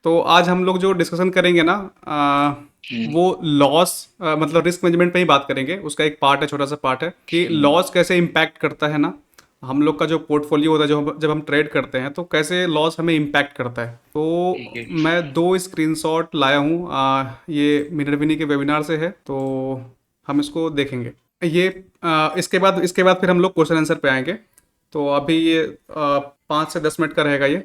तो आज हम लोग जो डिस्कशन करेंगे ना वो लॉस मतलब रिस्क मैनेजमेंट पे ही बात करेंगे। उसका एक पार्ट है, छोटा सा पार्ट है कि लॉस कैसे इम्पैक्ट करता है ना हम लोग का जो पोर्टफोलियो होता है, जब हम ट्रेड करते हैं तो कैसे लॉस हमें इम्पैक्ट करता है। तो ठीक है। मैं दो स्क्रीनशॉट लाया हूँ, ये मिनरविनी के वेबिनार से है, तो हम इसको देखेंगे। ये इसके बाद फिर हम लोग क्वेश्चन आंसर पे आएंगे। तो अभी ये 5 से 10 मिनट का रहेगा ये।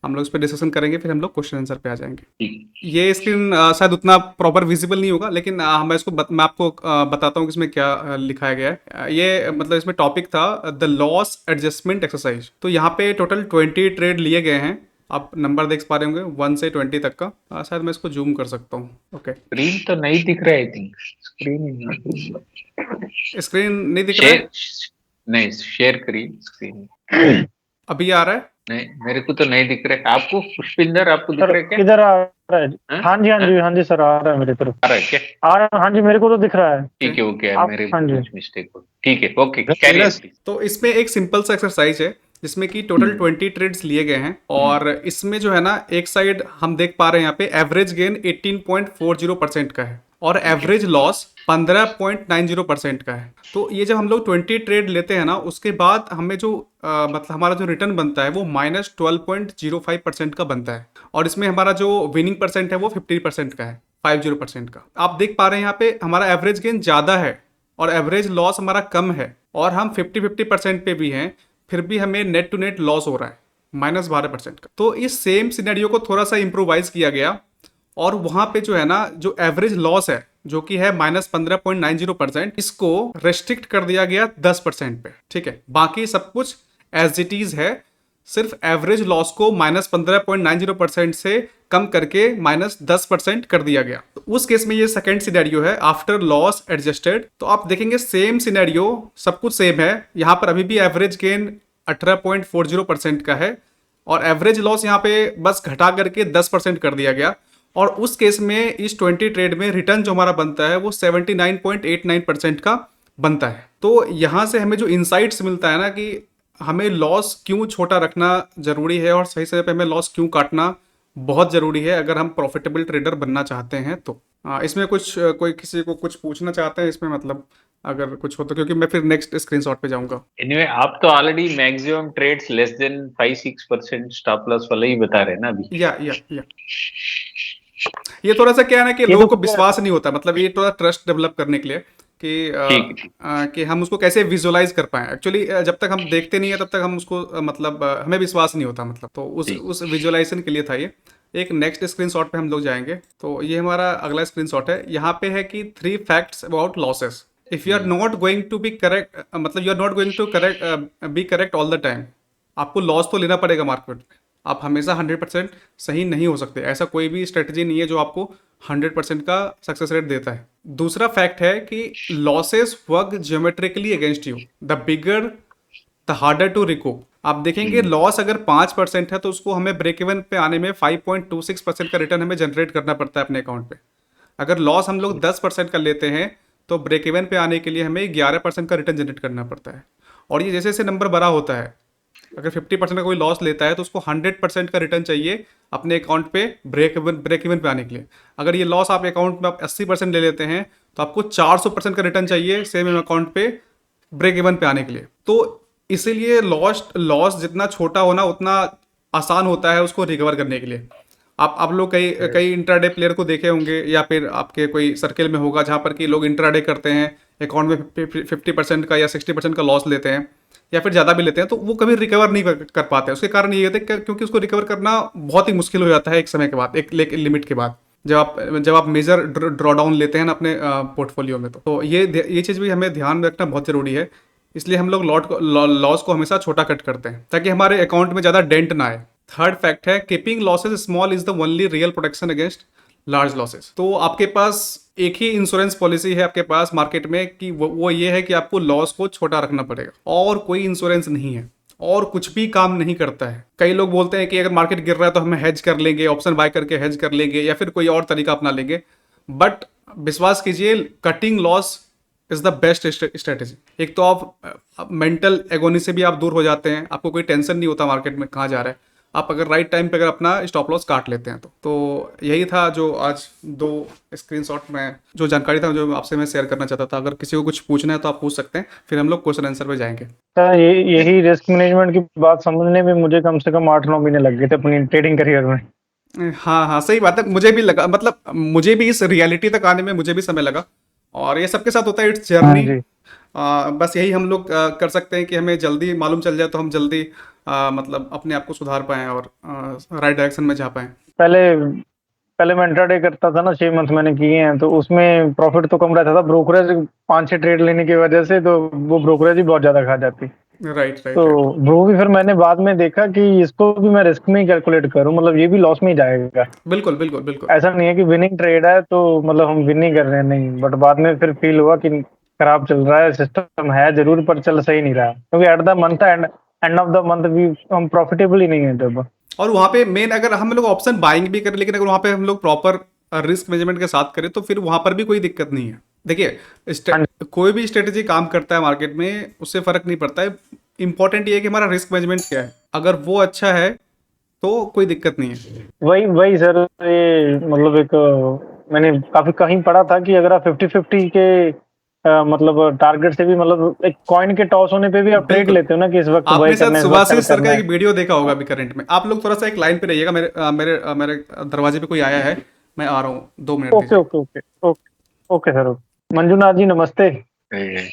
हम लोग इस पर डिस्कशन करेंगे, फिर हम लोग क्वेश्चन आंसर पे आ जाएंगे। ठीक। ये स्क्रीन शायद उतना प्रॉपर विजिबल नहीं होगा, लेकिन मैं आपको बताता हूँ कि इसमें क्या लिखाया गया है। ये मतलब इसमें टॉपिक था द लॉस एडजस्टमेंट एक्सरसाइज। तो यहाँ पे टोटल 20 ट्रेड लिए गए हैं। आप नंबर देख पा रहे होंगे 1 से 20 तक का। शायद मैं इसको जूम कर सकता हूँ। ओके, स्क्रीन तो नहीं दिख रहा है, I think screen is not screen नहीं दिख रहा है। शेयर। नहीं, शेयर करिए स्क्रीन। अभी आ रहा है। नहीं, मेरे को तो नहीं दिख रहा है। आपको पुष्पिंदर आपको दिख सर रहा है क्या? इधर आ रहा है। हाँ? हाँ जी, हाँ हाँ? जी, हाँ जी सर, आ रहा है मेरी तरफ। आ रहा है क्या? आ रहा है, हाँ जी, मेरे को तो दिख रहा है। ओके, ठीक है, ओके यार, आप, मेरे हाँ जी। कुछ मिस्टेक हो। ठीक है, ओके, कैरी ऑन प्लीज। तो इसमें एक सिंपल सा एक्सरसाइज है जिसमें कि टोटल 20 ट्रेड्स लिए गए हैं, और इसमें जो है ना एक साइड हम देख पा रहे हैं यहाँ पे एवरेज गेन 18.40% का है और ठीक है। एवरेज लॉस 15.90% का है। तो ये जब हम लोग 20 ट्रेड लेते हैं ना, उसके बाद हमें जो मतलब हमारा जो रिटर्न बनता है वो -12.05% का बनता है, और इसमें हमारा जो विनिंग परसेंट है वो 50% का है, 50% का। आप देख पा रहे हैं यहाँ पे हमारा एवरेज गेन ज़्यादा है और एवरेज लॉस हमारा कम है, और हम 50-50% पे भी हैं, फिर भी हमें नेट टू नेट लॉस हो रहा है -12% का। तो इस सेम सिनेरियो को थोड़ा सा इम्प्रोवाइज किया गया, और वहां पे जो है ना जो एवरेज लॉस है जो कि है -15.90%, इसको रेस्ट्रिक्ट कर दिया गया 10% पे। ठीक है, बाकी सब कुछ एज इट इज है, सिर्फ एवरेज लॉस को -15.90% से कम करके -10% कर दिया गया। तो उस केस में ये सेकंड सिनेरियो है आफ्टर लॉस एडजस्टेड। तो आप देखेंगे सेम सिनेरियो, सब कुछ सेम है। यहाँ पर अभी भी एवरेज गेन 18.40% का है, और एवरेज लॉस यहाँ पे बस घटा करके 10% कर दिया गया। और उस केस में इस 20 ट्रेड में रिटर्न जो हमारा बनता है वो 79.89% का बनता है। तो यहाँ से हमें जो इंसाइट्स मिलता है ना कि हमें लॉस क्यों छोटा रखना ज़रूरी है और सही समय पे हमें लॉस क्यों काटना बहुत ज़रूरी है अगर हम प्रॉफिटेबल ट्रेडर बनना चाहते हैं। तो इसमें कुछ कोई किसी को कुछ पूछना चाहते हैं इसमें, मतलब अगर कुछ हो तो, क्योंकि मैं फिर नेक्स्ट स्क्रीनशॉट पे जाऊंगा। एनीवे, आप तो already maximum trades less than 5-6% stop loss वाला ही बता रहे हैं ना अभी। या ये थोड़ा सा क्या है ना कि ये लोगों तो को विश्वास नहीं होता, मतलब ये थोड़ा ट्रस्ट डेवलप करने के लिए कि ठीक है, ठीक। कि हम उसको कैसे विजुअलाइज कर पाएं। एक्चुअली जब तक हम देखते नहीं है तब तक हम उसको मतलब हमें विश्वास नहीं होता, मतलब तो ठीक। उस विजुअलाइजेशन के लिए था ये। एक नेक्स्ट स्क्रीनशॉट पे हम लोग जाएंगे। तो ये हमारा अगला स्क्रीनशॉट है। यहाँ पे है कि 3 facts about losses. If you are not going to be correct, मतलब you are not going to correct be correct all the time. आपको लॉस तो लेना पड़ेगा मार्केट में, आप हमेशा 100% सही नहीं हो सकते। ऐसा कोई भी स्ट्रेटजी नहीं है जो आपको 100% का सक्सेस रेट देता है। दूसरा फैक्ट है कि losses work geometrically against you, the bigger the harder to recoup. आप देखेंगे लॉस अगर 5% है तो उसको हमें ब्रेक इवन पे आने में 5.26% का रिटर्न हमें जनरेट करना पड़ता है अपने अकाउंट पे। अगर लॉस हम लोग 10% का लेते हैं तो ब्रेक इवन पे आने के लिए हमें 11% का रिटर्न जनरेट करना पड़ता है। और ये जैसे जैसे नंबर बड़ा होता है, अगर 50% का कोई लॉस लेता है तो उसको 100% का रिटर्न चाहिए अपने अकाउंट पे ब्रेक इवन पे आने के लिए। अगर ये लॉस आप अकाउंट में आप 80% ले लेते हैं तो आपको 400% का रिटर्न चाहिए सेम अकाउंट पे ब्रेक इवन पे आने के लिए। तो इसीलिए लॉस लॉस जितना छोटा होना उतना आसान होता है उसको रिकवर करने के लिए। आप लोग कई कई इंट्राडे प्लेयर को देखे होंगे, या फिर आपके कोई सर्कल में होगा जहाँ पर कि लोग इंट्राडे करते हैं, अकाउंट में 50% का या 60% का लॉस लेते हैं या फिर ज़्यादा भी लेते हैं, तो वो कभी रिकवर नहीं कर पाते। उसके कारण ये होता है क्योंकि उसको रिकवर करना बहुत ही मुश्किल हो जाता है एक समय के बाद, एक लिमिट के बाद, जब आप मेजर ड्रॉ डाउन लेते हैं ना अपने पोर्टफोलियो में। तो ये चीज़ भी हमें ध्यान में रखना बहुत ज़रूरी है। इसलिए हम लोग लॉस को हमेशा छोटा कट करते हैं ताकि हमारे अकाउंट में ज़्यादा डेंट ना आए। थर्ड फैक्ट है keeping losses small is the only real protection against large losses. तो आपके पास एक ही इंश्योरेंस पॉलिसी है आपके पास मार्केट में कि वो ये है कि आपको लॉस को छोटा रखना पड़ेगा, और कोई इंश्योरेंस नहीं है और कुछ भी काम नहीं करता है। कई लोग बोलते हैं कि अगर मार्केट गिर रहा है तो हम हेज कर लेंगे, ऑप्शन बाय करके हेज कर लेंगे या फिर कोई और तरीका अपना लेंगे, बट विश्वास कीजिए cutting loss is the best strategy. एक तो आप मेंटल एगोनी से भी आप दूर हो जाते हैं, आपको कोई टेंशन नहीं होता मार्केट में कहाँ जा रहा है। आप अगर राइट टाइम पे अगर अपना स्टॉप लॉस काट लेते हैं तो यही था जो आज 2 स्क्रीनशॉट में जो जानकारी था जो आपसे मैं शेयर करना चाहता था। अगर किसी को कुछ पूछना है तो आप पूछ सकते हैं, फिर हम लोग क्वेश्चन आंसर पे जाएंगे। सर यही रिस्क मैनेजमेंट की बात समझने में मुझे कम से कम 8-9 महीने लग गए थे अपनी ट्रेडिंग करियर में। हाँ हाँ, सही बात है। मुझे भी लगा, मतलब मुझे भी इस रियलिटी तक आने में मुझे भी समय लगा, और ये सबके साथ होता है, इट्स हाँ जर्नी। जी। बस यही हम लोग कर सकते हैं कि हमें जल्दी मालूम चल जाए तो हम जल्दी मतलब अपने आप को सुधार पाएं और राइट डायरेक्शन में जा पाएं। पहले पहले मैं इंट्राडे करता था ना, 6 मंथ मैंने किए हैं, तो उसमें प्रॉफिट तो कम रहता था। ब्रोकरेज 5-6 ट्रेड लेने की वजह से तो वो ब्रोकरेज ही बहुत ज्यादा खा जाती। राइट राइट तो राइट। वो भी फिर मैंने बाद में देखा कि इसको भी मैं रिस्क में ही कैलकुलेट करूं, मतलब ये भी लॉस में ही जाएगा। बिल्कुल बिल्कुल बिल्कुल। ऐसा नहीं है कि विनिंग ट्रेड है तो मतलब हम विन नहीं कर रहे हैं, नहीं। बट बाद में फिर फील हुआ कि खराब चल रहा है, सिस्टम है जरूर पर चल सही नहीं रहा, क्योंकि at the month end of the month भी हम प्रॉफिटेबल ही नहीं है जब। और वहाँ पे मेन, अगर हम लोग ऑप्शन बाइंग भी करें लेकिन अगर वहाँ पे हम लोग प्रॉपर रिस्क मैनेजमेंट के साथ करें तो फिर वहाँ पर भी कोई दिक्कत नहीं है। देखिए, हाँ कोई भी स्ट्रेटेजी काम करता है मार्केट में, उससे फर्क नहीं पड़ता है। इंपॉर्टेंट ये है कि हमारा रिस्क मैनेजमेंट क्या है, अगर वो अच्छा है तो कोई दिक्कत नहीं है। वही वही सर, ये मतलब एक मैंने काफी कहीं पढ़ा था कि अगर आप 50-50 के मतलब टारगेट से भी, मतलब एक कॉइन के टॉस होने पे भी आप ट्रेड बिल्कुल। लेते हो ना कि इस वक्त बाय आपने शायद करना है, इस वक्त सेल सुभाषिस सर का करना एक है। वीडियो देखा होगा अभी करंट में। आप लोग थोड़ा सा एक लाइन पे रहिएगा, मेरे दरवाजे पे कोई आया है, मैं आ रहा हूँ, 2 मिनट ओके दीजिए। Okay okay okay okay sir, okay. Manjunath ji नमस्ते। ए,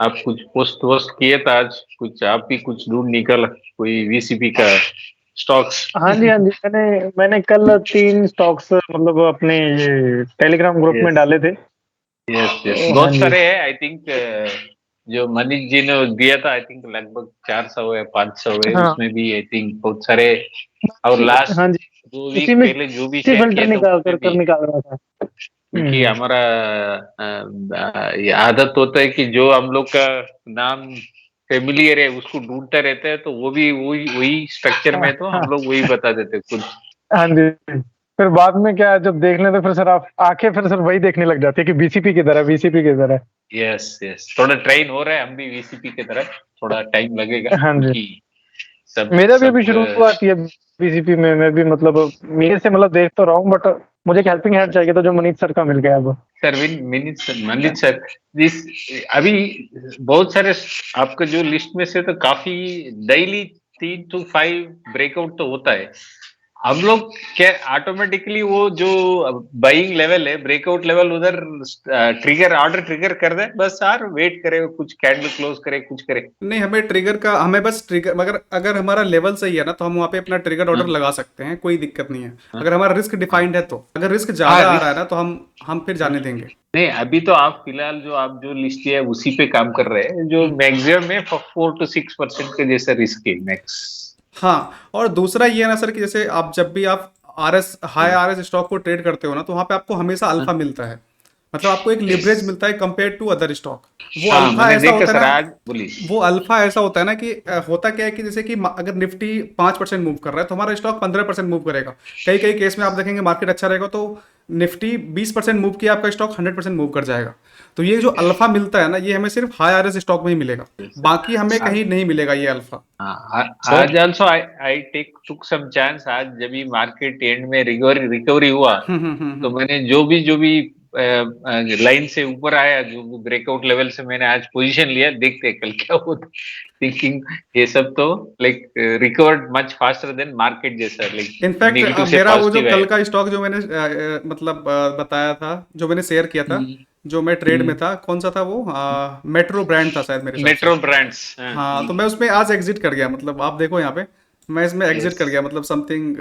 आप कुछ पोस्ट वोस्ट किए था आज, कुछ आप भी कुछ ढूंढ निकल, कोई वीसीपी का स्टॉक्स? हाँ जी हाँ जी, मैंने कल 3 स्टॉक्स मतलब अपने ये टेलीग्राम ग्रुप में यस डाले थे। यस यस, तो हाँ बहुत जी। सारे हैं आई थिंक। जो मनीष जी ने दिया था आई थिंक लगभग 400 है 500 है, हाँ उसमें भी आई थिंक बहुत सारे। और लास्ट हाँ जी, 2 वीक उसी में पहले जो भी से शेयर फिल्टर किए थे निकाल उसमें कर भी, निकाल रहा था। क्योंकि हमारा ये आदत होता है कि जो हम लोग का नाम फेमिलियर है उसको ढूंढते रहते हैं, तो वो भी वही वही स्ट्रक्चर में, तो हम लोग वही बता देते हैं कुछ। हाँ जी। फिर बाद में क्या है, जब देख लें तो फिर सर आप आंखें फिर सर वही देखने लग जाती है कि बीसीपी की तरह, बीसीपी की तरह। यस यस, थोड़ा ट्रेन हो रहा है हम भी वीसीपी की तरह, थोड़ा टाइम लगेगा हाँ जी। क्योंकि सब मेरा भी अभी सब शुरुआत ही है बीसीपी में। मैं भी मतलब मेरे से मतलब देख तो रहा हूँ, बट मुझे एक हेल्पिंग हैंड चाहिए था जो मनीष सर का मिल गया अब। सर मंदिर सर, दिस अभी बहुत सारे आपका जो लिस्ट में से तो काफी डेली 3 to 5 ब्रेकआउट तो होता है। हम लोग क्या ऑटोमेटिकली वो जो बाइंग लेवल है, ब्रेकआउट लेवल उधर ट्रिगर ऑर्डर ट्रिगर कर दे बस, यार वेट करे, कुछ कैंडल क्लोज करे, कुछ करे। नहीं, हमें ट्रिगर का, हमें बस ट्रिगर, मगर अगर हमारा लेवल सही है ना तो हम वहाँ पे अपना ट्रिगर ऑर्डर हाँ, लगा सकते हैं, कोई दिक्कत नहीं है। हाँ, अगर हमारा रिस्क हाँ, डिफाइंड है तो, अगर रिस्क हाँ, ज़्यादा आ रहा है ना तो हम फिर जाने देंगे। नहीं अभी तो आप फिलहाल जो आप जो लिस्ट है उसी पे काम कर रहे हैं, जो मैक्सिमम में 4 to 6% के जैसा रिस्क है मैक्स। हाँ, और दूसरा ये है ना सर कि जैसे आप जब भी आप हाई आर एस स्टॉक को ट्रेड करते हो ना तो वहाँ पे आपको हमेशा अल्फा मिलता है, मतलब आपको एक यस, लिवरेज मिलता है कंपेयर टू अदर स्टॉक। वो हाँ अल्फा मैंने ऐसा देखा होता है सर ना, आज, बोलिए। वो अल्फा ऐसा होता है ना कि होता क्या है कि जैसे कि अगर निफ्टी 5% मूव कर रहा है तो हमारा स्टॉक 15% मूव करेगा। कई कई केस में आप देखेंगे मार्केट अच्छा रहेगा तो निफ्टी 20% मूव किया, आपका स्टॉक 100% मूव कर जाएगा। तो ये जो अल्फा मिलता है ना, ये हमें सिर्फ हाई आर एस स्टॉक में ही मिलेगा, बाकी हमें कहीं नहीं मिलेगा ये अल्फा। हाँ, सर आज also I took some chance. आज जब भी मार्केट एंड में रिकवरी हुआ, तो मैंने जो भी लाइन से ऊपर आया, जो ब्रेकआउट लेवल से मैंने आज पोजीशन लिया, देखते हैं कल क्या होता। थिंकिंग ये सब तो like recovered much faster than market, जैसा लाइक इनफैक्ट नेगेटिव से मेरा वो जो पॉजिटिव है। कल का स्टॉक जो मैंने मतलब बताया था, जो मैंने शेयर किया था, जो मैं ट्रेड में था, कौन सा था वो, मेट्रो ब्रांड था शायद मेरे हिसाब से। Metro brands. हाँ, तो मैं उसमें आज एग्जिट कर गया, मतलब आप देखो यहाँ पे, मैं इसमें एग्जिट यस कर गया, मतलब समथिंग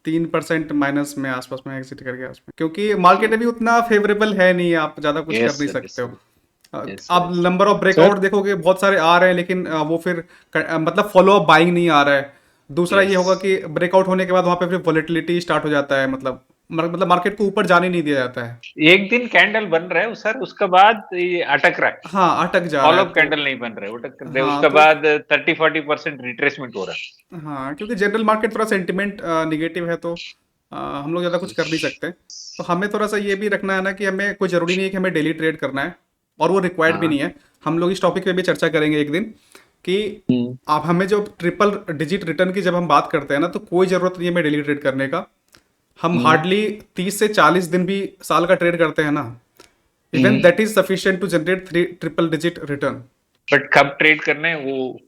3% माइनस में आसपास में एग्जिट कर गया उसमें, क्योंकि मार्केट अभी उतना फेवरेबल है नहीं, आप ज़्यादा कुछ कर यस नहीं सर, सकते हो। यस आप sir. Number of sir breakout देखोगे, बहुत सारे आ रहे हैं लेकिन वो फिर मतलब फॉलो अप बाइंग नहीं आ रहा है। दूसरा ये यस, होगा कि ब्रेकआउट होने के बाद वहाँ पे फिर वॉलेटिलिटी स्टार्ट हो जाता है, मतलब मार्केट को ऊपर जाने नहीं दिया जाता है। एक दिन कैंडल बन रहा है सर, उसके बाद ये अटक रहा है। हाँ, अटक जा रहा फॉलो है अप तो। कैंडल नहीं बन रहा है, वो अटक रहा है, हाँ उसके तो, बाद 30-40% रिट्रेसमेंट हो रहा हाँ, क्योंकि जनरल मार्केट थोड़ा सेंटिमेंट निगेटिव है तो हम लोग ज़्यादा कुछ कर नहीं सकते। तो हमें थोड़ा सा ये भी रखना है ना कि हमें कोई ज़रूरी नहीं है कि हमें डेली ट्रेड करना है, और वो रिक्वायर्ड भी है। नहीं है। हम लोग इस टॉपिक पे भी चर्चा करेंगे एक दिन कि आप हमें जो ट्रिपल डिजिट रिटर्न की जब हम बात करते हैं ना, तो कोई ज़रूरत नहीं है हमें डेली ट्रेड करने का। हम हार्डली 30 से 40 दिन भी साल का ट्रेड करते हैं ना, even that is sufficient to generate triple digit return. But कब ट्रेड करना है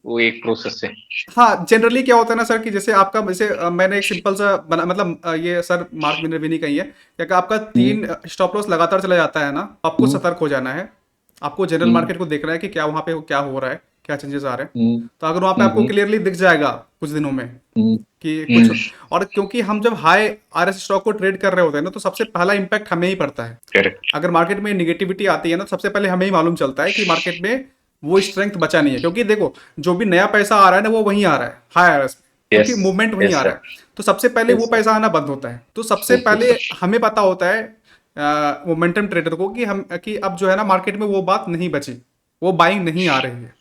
वो एक प्रोसेस है। हाँ, जनरली क्या होता है ना सर कि जैसे आपका जैसे मैंने एक सिंपल सा बना, मतलब ये सर मार्क मिनरविनी का ही है कि अगर आपका 3 स्टॉप लॉस लगातार चला जाता है ना, तो आपको सतर्क हो जाना है। आपको जनरल मार्केट को देखना है कि क्या वहाँ पे क्या हो रहा है, क्या चेंजेस आ रहे हैं। तो अगर वहाँ पे आपको क्लियरली दिख जाएगा कुछ दिनों में कि कुछ, और क्योंकि हम जब हाई आरएस स्टॉक को ट्रेड कर रहे होते हैं ना, तो सबसे पहला इंपैक्ट हमें ही पड़ता है। करेक्ट। अगर मार्केट में निगेटिविटी आती है ना, तो सबसे पहले हमें ही मालूम चलता है कि मार्केट में वो स्ट्रेंथ बचा नहीं है, क्योंकि देखो जो भी नया पैसा आ रहा है ना, वो वहीं आ रहा है हाई आरएस में, क्योंकि Yes, मूवमेंट वहीं yes, आ रहा है। तो सबसे पहले वो पैसा आना बंद होता है। तो सबसे पहले हमें पता होता है मोमेंटम ट्रेडर को कि अब जो है ना मार्केट में वो बात नहीं बची, वो बाइंग नहीं आ रही है।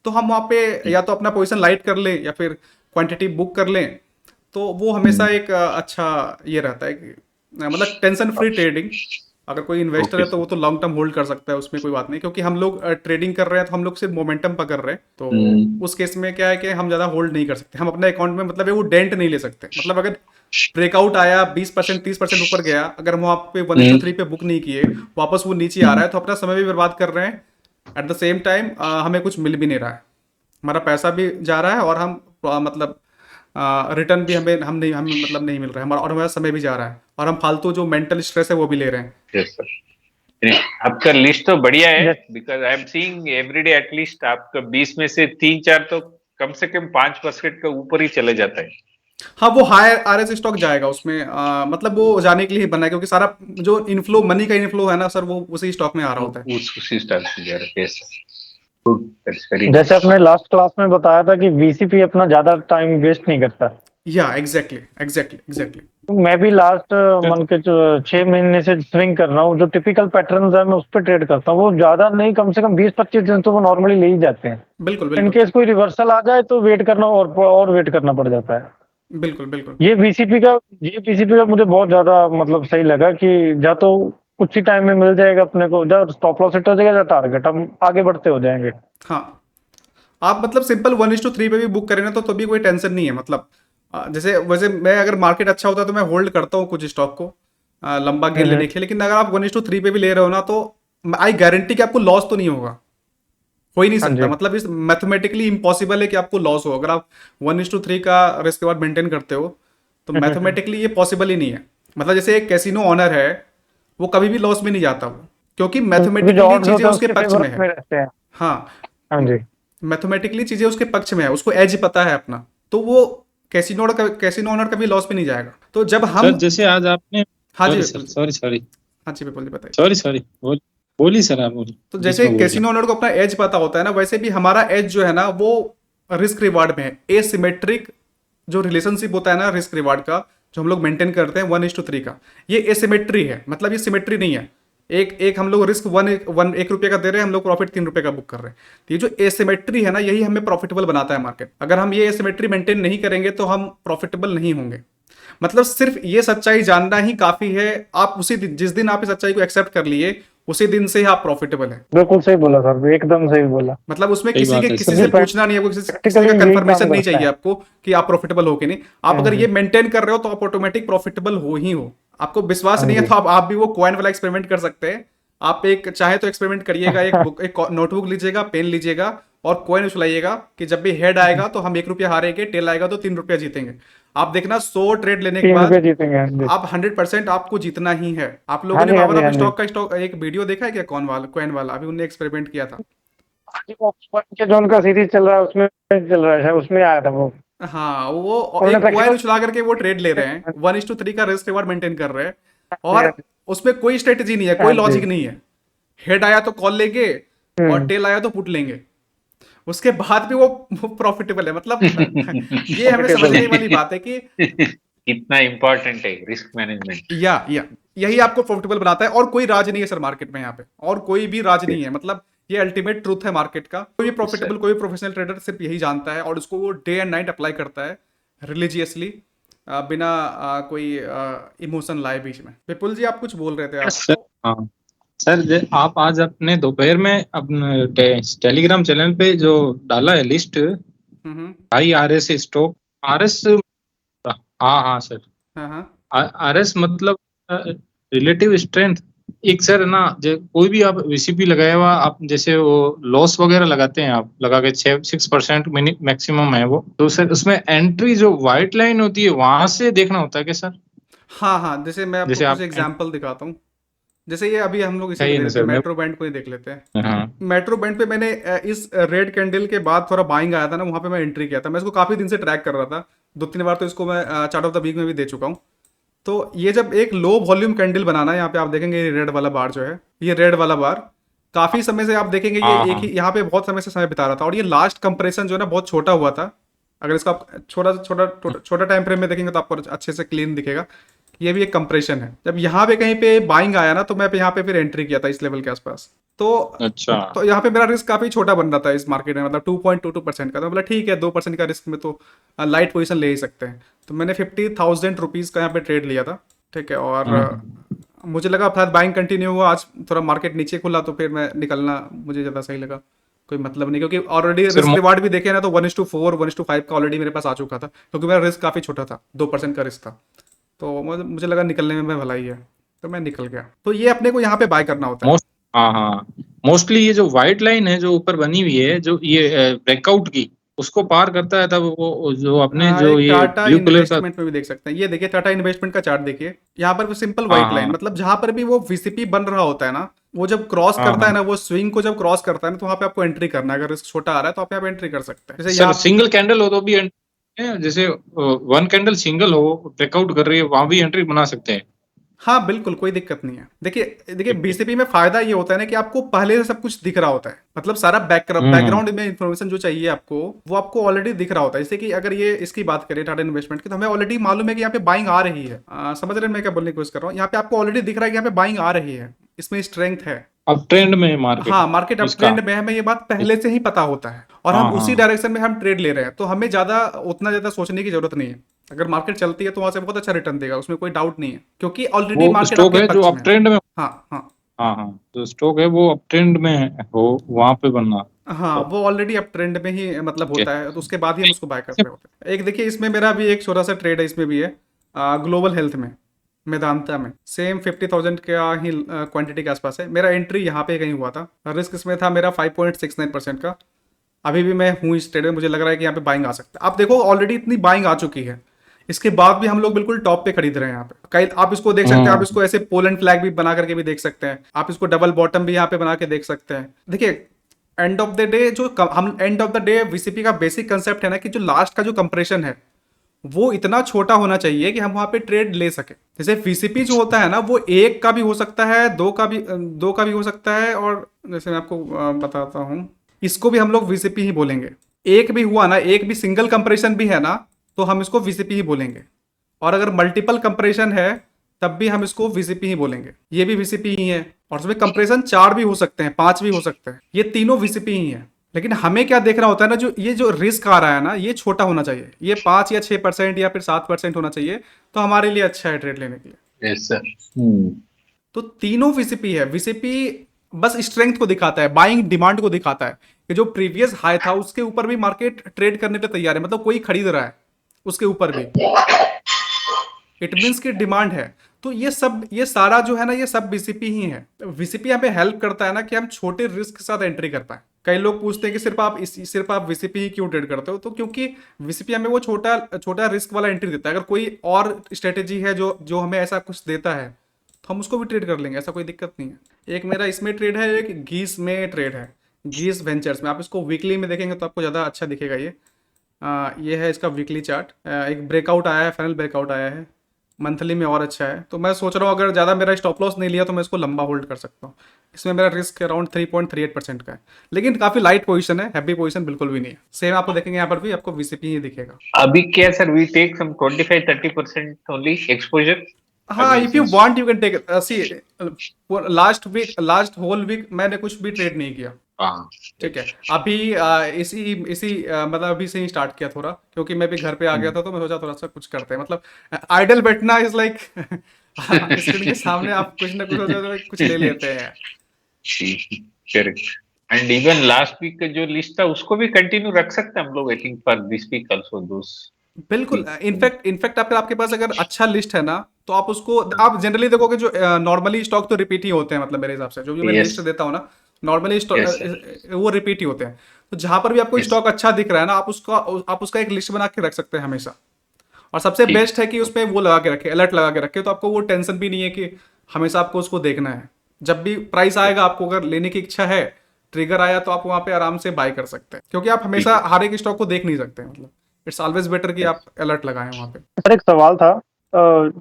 तो हम वहाँ पे या तो अपना पोजीशन लाइट कर लें या फिर क्वांटिटी बुक कर लें। तो वो हमेशा एक अच्छा ये रहता है कि मतलब टेंशन फ्री ट्रेडिंग। अगर कोई इन्वेस्टर है तो वो तो लॉन्ग टर्म होल्ड कर सकता है, उसमें कोई बात नहीं, क्योंकि हम लोग ट्रेडिंग कर रहे हैं तो हम लोग सिर्फ मोमेंटम पकड़ रहे हैं। तो उस केस में क्या है कि हम ज़्यादा होल्ड नहीं कर सकते, हम अपने अकाउंट में मतलब वो डेंट नहीं ले सकते। मतलब अगर ब्रेकआउट आया 20% 30% ऊपर गया, अगर हम वहाँ पे 1:3 पे बुक नहीं किए, वापस वो नीचे आ रहा है, तो अपना समय भी बर्बाद कर रहे हैं। एट द सेम टाइम हमें कुछ मिल भी नहीं रहा है, हमारा पैसा भी जा रहा है और हम मतलब रिटर्न भी हमें मतलब नहीं मिल रहा है हमारा, और हमारा समय भी जा रहा है, और हम फालतू जो मेंटल स्ट्रेस है वो भी ले रहे हैं। यस सर, आपका लिस्ट तो बढ़िया है, Yes. Because I am seeing everyday at least आपका 20 में से 3-4 तो कम से कम 5% का ऊपर ही चले जाता है। हाँ, वो हाई आरएस स्टॉक जाएगा उसमें, मतलब वो जाने के लिए ही बना है, क्योंकि सारा जो इनफ्लो मनी का इनफ्लो है ना सर, वो उसी स्टॉक में आ रहा होता है। उसी स्टाइल से जा रहा है। Yes sir, good, that's very जैसे आपने लास्ट क्लास में बताया था कि वीसीपी अपना ज्यादा टाइम वेस्ट नहीं करता। या एग्जैक्टली एग्जैक्टली एग्जैक्टली। तो मैं भी लास्ट मन के 6 महीने से स्विंग कर रहा हूँ। जो टिपिकल पैटर्न है मैं उस पर ट्रेड करता हूँ। वो ज्यादा नहीं, कम से कम 20-25 दिन तो वो नॉर्मली ले ही जाते हैं। बिल्कुल इन बिल्कुल केस कोई रिवर्सल आ जाए तो वेट करना और वेट करना पड़ जाता है। बिल्कुल बिल्कुल। ये बीसीपी का मुझे बहुत ज्यादा मतलब सही लगा कि या तो कुछ ही टाइम में मिल जाएगा अपने को, या स्टॉप लॉस हिट हो जाएगा या टारगेट, हम आगे बढ़ते हो जाएंगे। हाँ, आप मतलब सिंपल 1:3 पे भी बुक करें ना, तो भी कोई टेंशन नहीं है। मतलब जैसे वैसे मैं अगर मार्केट अच्छा होता है तो मैं होल्ड करता हूँ कुछ स्टॉक को लंबा गेन लेने के लिए, लेकिन अगर आप 1:3 पे भी ले रहे हो ना, तो आई गारंटी कि आपको लॉस तो नहीं होगा, हो ही नहीं हाँ सकता। जी। मतलब इस मैथमेटिकली इम्पॉसिबल है कि आपको लॉस हो। अगर आप 1:3 का रिस्क रिवार्ड मेंटेन करते हो, तो मैथमेटिकली ये पॉसिबल ही नहीं है। मतलब जैसे एक कैसीनो ऑनर है, वो कभी भी लॉस में नहीं जाता वो, क्योंकि क्योंकि जो मैथमेटिकली ऑड्स चीजें होते हैं उसके उसके पक्ष फेवर में है। में रहते हैं। हाँ, हाँ जी। मैथमेटिकली चीजें उसके पक्ष में है, उसको एज पता है अपना, तो वो कैसीनो ओनर कभी लॉस में नहीं जाएगा। तो जब सर हम, जैसे आज आपने हाँ जी सॉरी सर विपुल जी, सॉरी सॉरी हाँ जी विपुल जी बताइए। सॉरी बोली सर, आप बोली, तो बीच जैसे में बोल कैसीनो ओनर को अपना एज पता होता है ना, वैसे भी हमारा एज जो है ना वो रिस्क रिवार्ड में है। एसिमेट्रिक जो रिलेशनशिप होता है ना रिस्क रिवार्ड का, जो हम लोग मेंटेन करते हैं 1:3 का, ये एसिमेट्री है। मतलब ये सिमेट्री नहीं है। एक हम लोग रिस्क 1 रुपये का दे रहे हैं, हम लोग प्रॉफिट 3 रुपये का बुक कर रहे हैं। तो ये जो एसिमेट्री है ना, यही हमें प्रॉफिटेबल बनाता है मार्केट। अगर हम ये एसिमेट्री मेंटेन नहीं करेंगे तो हम प्रॉफिटेबल नहीं होंगे। मतलब सिर्फ ये सच्चाई जानना ही काफी है। आप उसी दिन, जिस दिन आप इस सच्चाई को एक्सेप्ट कर लिए, उसी दिन से ही आप प्रॉफिटेबल हैं। बिल्कुल सही बोला सर, एकदम सही बोला। मतलब उसमें सही बात है किसी सर। से क्योंकि पूछना नहीं है, किसी का प्रैक्टिकली यही कंफर्मेशन काम नहीं करता चाहिए है। आपको कि आप प्रॉफिटेबल हो कि नहीं। आप अगर ये मेंटेन कर रहे हो तो आप ऑटोमेटिक प्रॉफिटेबल हो ही हो। आपको विश्वास हाँ नहीं है जी। तो आप भी वो कॉइन वाला एक्सपेरिमेंट कर सकते हैं। आप एक चाहे तो एक्सपेरिमेंट करिएगा, एक नोटबुक लीजिएगा, पेन लीजिएगा, और कॉइन उछलाइएगा कि जब भी हेड आएगा तो हम 1 रुपया हारेंगे, टेल आएगा तो 3 रुपया जीतेंगे। आप देखना 100 ट्रेड लेने के 3 रुपये बाद जीतेंगे। हाँ जी। आप 100% आपको जीतना ही है। आप लोगों हाँ ने जी। हाँ पावर जी। ऑफ हाँ जी। स्टॉक एक वीडियो देखा है क्या, कॉइन वाला अभी उन्होंने एक्सपेरिमेंट किया था। के जो उनका सीरीज चल रहा है उसमें चल रहा है, उसमें आया था वो। हाँ, वो उन्होंने एक कॉइन प्रैक्टिकल। उछला करके वो ट्रेड ले रहे हैं, 1:3 का रिस्क रिवार्ड मेंटेन कर रहे हैं, और उसमें कोई स्ट्रेटेजी नहीं है, कोई हाँ जी। लॉजिक नहीं है। हेड आया तो कॉल लेंगे और हम्म। टेल आया तो पुट लेंगे, उसके बाद भी वो प्रॉफिटेबल है। मतलब ये हमें प्रॉफिटेबल समझने है। वाली बात है कि कितना इंपॉर्टेंट है रिस्क मैनेजमेंट। या यही आपको प्रॉफिटेबल बनाता है। और कोई राज नहीं है सर मार्केट में यहाँ पे, और कोई भी राज नहीं है। मतलब ये अल्टीमेट ट्रूथ है मार्केट का। कोई भी प्रॉफिटेबल, कोई भी प्रोफेशनल ट्रेडर सिर्फ यही जानता है, और उसको वो डे एंड नाइट अप्लाई करता है रिलीजियसली, बिना कोई इमोशन लाए बीच में। विपुल जी आप कुछ बोल रहे थे आप। सर हाँ सर आप आज अपने दोपहर में अपने टेलीग्राम चैनल पे जो डाला है list, hmm. I R S stock, R S, हाँ हाँ सर, हाँ हाँ आर एस मतलब रिलेटिव स्ट्रेंथ। एक सर ना, कोई भी आप वीसीपी लगाया हुआ, आप जैसे वो लॉस वगैरह लगाते हैं, आप लगा के 6% मैक्सिमम है वो, तो सर उसमें एंट्री जो व्हाइट लाइन होती है वहां से देखना होता है क्या सर? हाँ हाँ, जैसे मैं आपको जैसे कुछ आप एग्जांपल दिखाता हूँ। जैसे ये अभी हम लोग इसी में चाहिए दे ना लेते हैं, सर, मैं मेट्रो बैंड को ही देख लेते हैं। हाँ मेट्रो बैंड पे मैंने इस रेड कैंडल के बाद थोड़ा बाइंग आया था ना, वहां पे मैं एंट्री किया था। मैं इसको काफी दिन से ट्रैक कर रहा था, 2-3 बार तो इसको मैं चार्ट ऑफ द वीक में भी दे चुका हूँ। तो ये जब एक लो वॉल्यूम कैंडल बनाना है, यहाँ पे आप देखेंगे ये रेड वाला बार जो है, ये रेड वाला बार काफी समय से आप देखेंगे ये हाँ एक हाँ ही यहाँ पे बहुत समय से समय बिता रहा था, और ये लास्ट कंप्रेशन जो है ना बहुत छोटा हुआ था। अगर इसका आप छोटा छोटा छोटा टाइम फ्रेम में देखेंगे तो आपको अच्छे से क्लीन दिखेगा। ये भी एक कंप्रेशन है। जब यहाँ पे कहीं पे बाइंग आया ना, तो मैं यहाँ पे फिर एंट्री किया था इस लेवल के आसपास। तो अच्छा तो यहाँ पे मेरा रिस्क काफी छोटा बन रहा था इस मार्केट में, मतलब 2.22% का। तो बोला ठीक है, 2% का रिस्क में तो लाइट पोजीशन ले ही सकते हैं। तो मैंने 50,000 रुपीज़ का यहाँ पे ट्रेड लिया था। ठीक है, और मुझे लगा शायद बाइंग कंटिन्यू हुआ, आज थोड़ा मार्केट नीचे खुला तो फिर मैं निकलना मुझे ज़्यादा सही लगा। कोई मतलब नहीं, क्योंकि ऑलरेडी सर रिस्क रिवार्ड भी देखे ना तो 1:4 1:5 का ऑलरेडी मेरे पास आ चुका था, क्योंकि मेरा रिस्क काफ़ी छोटा था, 2% का रिस्क था। तो मुझे लगा निकलने में भलाई है, तो मैं निकल गया। तो ये अपने को यहाँ पे बाय करना होता है। मोस्ट हाँ हाँ, मोस्टली ये जो व्हाइट लाइन है जो ऊपर बनी हुई है, जो ये ब्रेकआउट की, उसको पार करता है तब वो जो अपने जो एक ये टाटा ब्लू कलर का। इन्वेस्टमेंट में भी देख सकते हैं। ये देखिए टाटा इन्वेस्टमेंट का चार्ट देखिए, यहाँ पर सिंपल हाँ व्हाइट लाइन, हाँ मतलब जहां पर भी वो वीसीपी बन रहा होता है ना, वो जब क्रॉस हाँ करता है हाँ ना, वो स्विंग को जब क्रॉस करता है ना, तो वहां पे आपको एंट्री करना है। अगर रिस्क छोटा आ रहा है तो आप यहाँ पे एंट्री कर सकते हैं। जैसे सर, यहाँ सिंगल कैंडल हो तो भी जैसे वन कैंडल सिंगल हो, ब्रेकआउट कर रही है, वहां भी एंट्री बना सकते हैं। हाँ बिल्कुल, कोई दिक्कत नहीं है। देखिए देखिए बीसीपी में फायदा ये होता है ना कि आपको पहले से सब कुछ दिख रहा होता है, मतलब सारा हम्म। बैकग्राउंड में इंफॉर्मेशन जो चाहिए आपको वो आपको ऑलरेडी दिख रहा होता है। जैसे कि अगर ये इसकी बात करें टाटा इन्वेस्टमेंट की, तो हमें ऑलरेडी मालूम है कि यहाँ पे बाइंग आ रही है। समझ रहे हैं मैं क्या बोलने की कोशिश कर रहा हूँ? यहाँ पे आपको ऑलरेडी दिख रहा है कि यहाँ पे बाइंग आ रही है, इसमें स्ट्रेंथ है। अब ट्रेंड में है मार्केट हाँ, मार्केट अप इसका। ट्रेंड में है, हमें ये बात पहले से ही पता होता है, और हम हाँ उसी हाँ, डायरेक्शन में हम ट्रेड ले रहे हैं। तो हमें उतना ज्यादा सोचने की जरूरत नहीं है। अगर मार्केट चलती है तो वहां से बहुत अच्छा रिटर्न देगा, उसमें कोई डाउट नहीं है, क्योंकि ऑलरेडी वो मार्केट स्टॉक आपके है जो पक्ष में अप है। ट्रेंड में। हाँ हाँ हाँ हाँ, जो स्टॉक है वो अप ट्रेंड में हो, वहां पे बनना। हाँ, तो वो ऑलरेडी अप ट्रेंड में ही मतलब ठीक होता है, तो उसके बाद ही हम उसको बाय कर है। रहे होते हैं। एक देखिए इसमें मेरा भी एक छोटा सा ट्रेड है, इसमें भी है ग्लोबल हेल्थ में, मेदांता में। सेम 50,000 का ही क्वांटिटी के आसपास है। मेरा एंट्री यहाँ पे कहीं हुआ था, रिस्क इसमें था मेरा 5.69% का। अभी भी मैं हूँ इस ट्रेड में, मुझे लग रहा है कि यहाँ पे बाइंग आ सकता है। आप देखो ऑलरेडी इतनी बाइंग आ चुकी है, इसके बाद भी हम लोग बिल्कुल टॉप पे खरीद रहे हैं यहाँ पे। कई आप इसको देख सकते हैं, आप इसको ऐसे पोलैंड फ्लैग भी बना करके भी देख सकते हैं, आप इसको डबल बॉटम भी यहाँ पे बना के देख सकते हैं। देखिए एंड ऑफ द डे हम end of the day VCP का बेसिक कंसेप्ट है ना, कि जो लास्ट का जो कंप्रेशन है वो इतना छोटा होना चाहिए कि हम वहां पे ट्रेड ले सके। जैसे वीसीपी जो होता है ना, वो एक का भी हो सकता है, दो का भी हो सकता है, और जैसे मैं आपको बताता हूँ, इसको भी हम लोग वीसीपी ही बोलेंगे। एक भी हुआ ना, एक भी सिंगल कंप्रेशन भी है ना, तो हम इसको वीसीपी ही बोलेंगे। और अगर मल्टीपल कंप्रेशन है तब भी हम इसको वीसीपी ही बोलेंगे। ये भी वीसीपी ही है, और उसमें कंप्रेशन 4 भी हो सकते हैं, 5 भी हो सकते हैं, ये तीनों वीसीपी ही है। लेकिन हमें क्या देखना होता है ना, जो रिस्क आ रहा है ना, ये छोटा होना चाहिए, ये 5 या 6% या फिर 7% होना चाहिए, तो हमारे लिए अच्छा है ट्रेड लेने के लिए। Yes sir. तो तीनों वीसीपी है। वीसीपी बस स्ट्रेंथ को दिखाता है, बाइंग डिमांड को दिखाता है, कि जो प्रीवियस हाई था उसके ऊपर भी मार्केट ट्रेड करने पे तैयार है, मतलब कोई खरीद रहा है उसके ऊपर भी, इट मीन्स की डिमांड है। तो ये सारा जो है ना, ये सब वीसीपी ही है। वीसीपी हमें हेल्प करता है ना कि हम छोटे रिस्क के साथ एंट्री कर पाए। कई लोग पूछते हैं कि सिर्फ आप वीसीपी ही क्यों ट्रेड करते हो? तो क्योंकि वीसीपी हमें वो छोटा छोटा रिस्क वाला एंट्री देता है। अगर कोई और स्ट्रेटेजी है जो जो हमें ऐसा कुछ देता है, तो हम उसको भी ट्रेड कर लेंगे, ऐसा कोई दिक्कत नहीं है। एक मेरा इसमें ट्रेड है, एक गीस में ट्रेड है, गीस वेंचर्स में। आप इसको वीकली में देखेंगे तो आपको ज़्यादा अच्छा दिखेगा। ये है इसका वीकली चार्ट। एक ब्रेकआउट आया है, फाइनल ब्रेकआउट आया है। मंथली में और अच्छा है। तो मैं सोच रहा हूँ अगर ज़्यादा मेरा स्टॉप लॉस नहीं लिया तो मैं इसको लंबा होल्ड कर सकता हूँ। इसमें मेरा रिस्क अराउंड 3.38% का है, लेकिन काफ़ी लाइट पोजीशन है, हैवी पोजीशन बिल्कुल भी नहीं है। सेम आपको देखेंगे यहाँ पर भी आपको वीसीपी ही दिखेगा। अभी क्या sir, we take some 25-30% only exposure हाँ, अभी if you since- want you can take. See last whole week मैंने कुछ भी ट्रेड नहीं किया। हाँ ठीक है, अभी इसी इसी मतलब अभी से ही स्टार्ट किया थोड़ा, क्योंकि मैं भी घर पे आ गया था, तो मैं सोचा थोड़ा सा कुछ करते हैं। मतलब आइडल बैठना इज लाइक स्क्रीन के सामने आप कुछ ना कुछ होता है तो कुछ ले लेते हैं। Correct. And even last week का जो लिस्ट था उसको भी कंटिन्यू रख सकते हैं हम लोग, I think for this week also those. बिल्कुल। इनफैक्ट आपके पास अगर अच्छा लिस्ट है ना, तो आप उसको आप जनरली देखोगे जो नॉर्मली स्टॉक तो रिपीट ही होते हैं, मतलब मेरे हिसाब से जो मैं यस लिस्ट देता हूँ ना, नॉर्मली यस सर। वो रिपीट ही होते हैं। तो जहां पर भी आपको यस स्टॉक अच्छा दिख रहा है ना, आप उसका एक लिस्ट बना के रख सकते हैं हमेशा। और सबसे ठीक। बेस्ट है कि उसमें वो लगा के रखे, अलर्ट लगा के रखे, तो आपको वो टेंशन भी नहीं है कि हमेशा आपको उसको देखना है। जब भी प्राइस आएगा, आपको अगर लेने की इच्छा है, ट्रिगर आया, तो आप वहां पे आराम से बाय कर सकते हैं, क्योंकि आप ठीक हमेशा है। हर एक स्टॉक को देख नहीं सकते। मतलब इट्स ऑलवेज बेटर कि आप अलर्ट लगाएं वहां पे। सर एक सवाल था,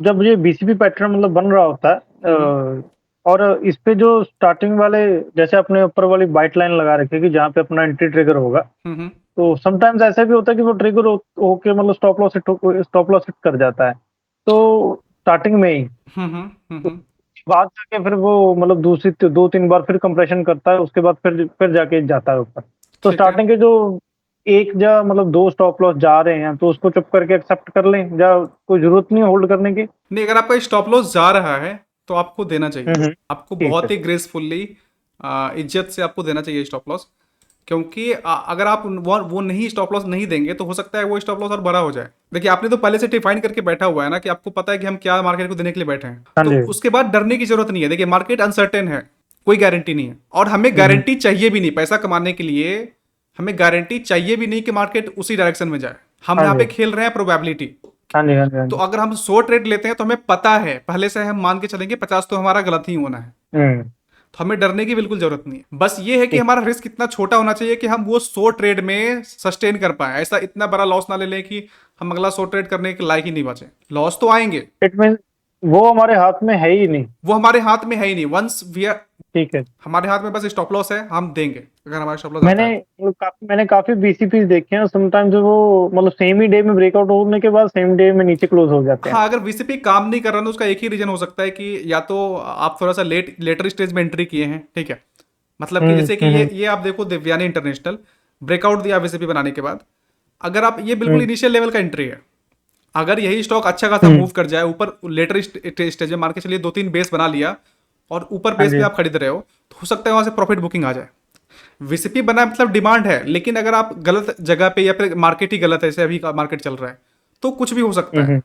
जब ये बीसीपी पैटर्न मतलब बन रहा होता है, और इस पे जो स्टार्टिंग वाले, जैसे अपने ऊपर वाली बाइट लाइन लगा रखी है कि जहाँ पे अपना एंट्री ट्रिगर होगा, हम्म तो समटाइम्स ऐसा भी होता है कि वो ट्रिगर होके मतलब स्टॉप लॉस हिट कर जाता है, तो स्टार्टिंग में ही, तो हम्म। बाद जाके फिर वो मतलब दूसरी 2-3 बार फिर कंप्रेशन करता है, उसके बाद फिर जाके जाता है ऊपर। तो ठीक है। स्टार्टिंग के जो एक या मतलब 2 स्टॉप लॉस जा रहे हैं, तो उसको चुप करके एक्सेप्ट कर लें, या कोई जरूरत नहीं होल्ड करने की? नहीं, अगर आपका स्टॉप लॉस जा रहा है तो आपको देना चाहिए। आपको ठीक है। बहुत ही ग्रेसफुल्ली, इज्जत से आपको देना चाहिए स्टॉप लॉस। क्योंकि अगर आप वो नहीं स्टॉप लॉस नहीं देंगे, तो हो सकता है वो स्टॉप लॉस और बड़ा हो जाए। देखिए, आपने तो पहले से डिफाइन करके बैठा हुआ है ना, कि आपको पता है कि हम क्या मार्केट को देने के लिए बैठे हैं, हाँ तो जी। उसके बाद डरने की जरूरत नहीं है। देखिए, मार्केट अनसर्टेन है, कोई गारंटी नहीं है, और हमें गारंटी चाहिए भी नहीं। पैसा कमाने के लिए हमें गारंटी चाहिए भी नहीं कि मार्केट उसी डायरेक्शन में जाए। हम हाँ यहाँ जी। पे खेल रहे हैं प्रोबेबिलिटी। हाँ जी। हाँ जी। हाँ तो जी। अगर हम 100 ट्रेड लेते हैं, तो हमें पता है पहले से, हम मान के चलेंगे 50 तो हमारा गलत ही होना है। हम्म। तो हमें डरने की बिल्कुल जरूरत नहीं है। बस ये है कि ठीक। हमारा रिस्क इतना छोटा होना चाहिए कि हम वो 100 ट्रेड में सस्टेन कर पाए। ऐसा इतना बड़ा लॉस ना ले लें कि हम अगला 100 ट्रेड करने के लायक ही नहीं बचे। लॉस तो आएंगे, इट मीन वो हमारे हाथ में है ही नहीं। वो हमारे हाथ में है ही नहीं। वंस वी ठीक है। हमारे हाथ में बस स्टॉप लॉस है, हम देंगे अगर हमारा स्टॉप लॉस आता है। मैंने काफी बीसीपी देखे हैं, समटाइम्स वो मतलब सेम ही डे में ब्रेकआउट होने के बाद सेम डे में नीचे क्लोज हो जाते हैं। हाँ, अगर वीसीपी काम नहीं कर रहा है, तो उसका एक ही रीजन हो सकता है कि या तो आप थोड़ा सा लेटर स्टेज में एंट्री किए हैं। ठीक है, मतलब कि जैसे कि ये आप देखो, दिव्यानी इंटरनेशनल ब्रेकआउट दिया वीसीपी बनाने के बाद। अगर आप, ये बिल्कुल इनिशियल लेवल का एंट्री है, अगर यही स्टॉक अच्छा खासा मूव कर जाए ऊपर, लेटर स्टेज में मान के चलिए 2-3 बेस बना लिया, और ऊपर हाँ बेस जी। में आप खरीद रहे हो, तो हो सकता है वहां से प्रॉफिट बुकिंग आ जाए। वीसीपी बना मतलब डिमांड है, लेकिन अगर आप गलत जगह पे, या फिर मार्केट ही गलत है, जैसे अभी का मार्केट चल रहा है, तो कुछ भी हो सकता है।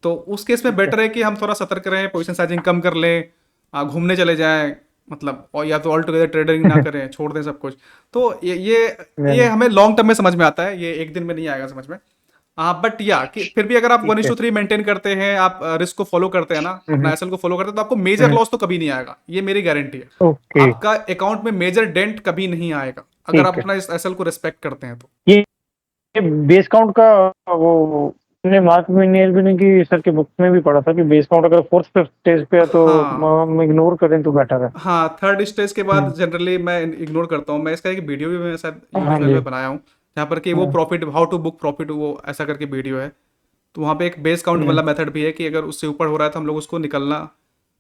तो उस केस में बेटर है कि हम थोड़ा सतर्क रहें, पोजीशन साइजिंग कम कर लें, घूमने चले जाएं, मतलब, और या तो ऑल टुगेदर ट्रेडिंग ना करें, छोड़ दें सब कुछ। तो ये हमें लॉन्ग टर्म में समझ में आता है, ये एक दिन में नहीं आएगा समझ में। बट या कि फिर भी अगर आप ठीक है। 1:3 मेंटेन करते हैं, आप रिस्क को फॉलो करते हैं ना, अपना एसएल को फॉलो करते हैं, तो आपको मेजर लॉस तो कभी नहीं आएगा, ये मेरी गारंटी है। ओके। आपका अकाउंट में मेजर डेंट कभी नहीं आएगा, अगर आप ठीक है। अपना इस एसएल को रिस्पेक्ट करते हैं तो। ये बेस काउंट का वो ने मार्क में नेल भी नहीं की सर के बुक में भी पढ़ा था कि बेस काउंट अगर फोर्थ फिफ्थ स्टेज पे है, तो हाँ हम इग्नोर करें तो बेटर है। हाँ, थर्ड स्टेज के बाद जनरली मैं इग्नोर करता हूँ। मैं इसका एक वीडियो भी मैं शायद यूट्यूब हाँ चैनल जी। पे बनाया हूँ, जहाँ पर कि वो profit, how to book profit, वो ऐसा करके वीडियो है। तो वहाँ पे एक बेस काउंट वाला मेथड भी है कि अगर उससे ऊपर हो रहा है तो हम लोग उसको निकलना।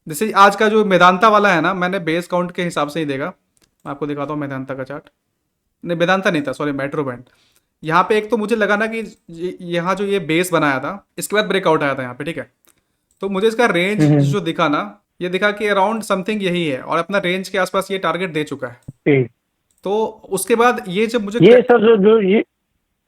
जैसे आज का जो मेदांता वाला है ना, मैंने बेस काउंट के हिसाब से ही देगा। मैं आपको दिखाता हूँ मेदांता का चार्ट। नहीं, वेदांता नहीं था, सॉरी, मेट्रो बैंड। यहाँ पे एक तो मुझे लगा ना कि यहाँ जो ये बेस बनाया था, इसके बाद ब्रेकआउट आया था यहाँ पे। ठीक है, तो मुझे इसका रेंज जो दिखा ना, ये दिखा कि अराउंड समथिंग यही है, और अपना रेंज के आसपास ये टारगेट दे चुका है। ठीक। तो उसके बाद ये जब मुझे ये सर जो ये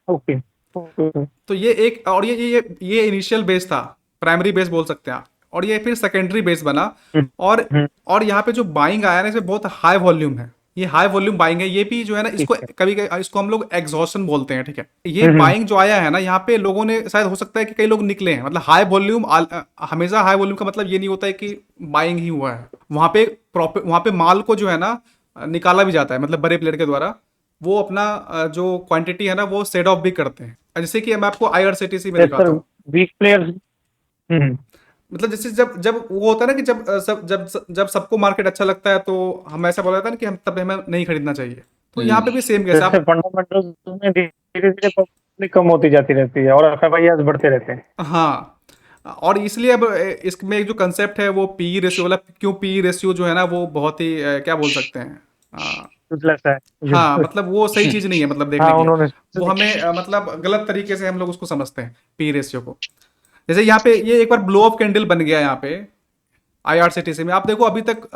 ओके। ओके। तो ये एक, और ये इनिशियल बेस था, प्राइमरी बेस बोल सकते हैं आप, और ये फिर सेकेंडरी बेस बना। और और यहाँ पे जो बाइंग आया ना, इसमें बहुत हाई वॉल्यूम है, ये हाई वॉल्यूम बाइंग है। ये भी जो है ना, इसको कभी इसको हम लोग एग्जॉशन बोलते हैं। ठीक है, ये बाइंग जो आया है ना, यहाँ पे लोगों ने शायद, हो सकता है कि कई लोग निकले हैं। मतलब हाई वॉल्यूम, हमेशा हाई वॉल्यूम का मतलब ये नहीं होता है कि बाइंग ही हुआ है। वहाँ पे माल को जो है ना, निकाला भी जाता है, मतलब बड़े प्लेयर के द्वारा। वो अपना जो क्वांटिटी है ना, वो सेट ऑफ भी करते हैं। जैसे कि मैं आपको आईआरसीटीसी में दिखाता हूँ। Weak players. मतलब जैसे जब जब वो होता है ना कि जब सबको मार्केट अच्छा लगता है, तो हम ऐसा बोला जाता है ना कि हमें नहीं खरीदना चाहिए। तो यहाँ पे भी सेम केस आप। जैसे फंडामेंटल्स में धीरे धीरे पब्लिक कम होती जाती रहती है, और एफआईआर बढ़ते रहते हैं। हाँ, और इसलिए अब इसमें जो कंसेप्ट है वो पी रेशियो वाला, क्यों पी रेशियो जो है ना, वो बहुत ही क्या बोल सकते हैं, यूजलेस है। हाँ, मतलब वो सही चीज नहीं है, मतलब देखने हाँ, की। उन्होंने वो हमें मतलब गलत तरीके से हम लोग उसको समझते हैं, पी रेशियो को। जैसे यहाँ पे ये एक बार ब्लो अप कैंडल बन गया यहाँ पे, IRCTC में, आप देखो अभी तक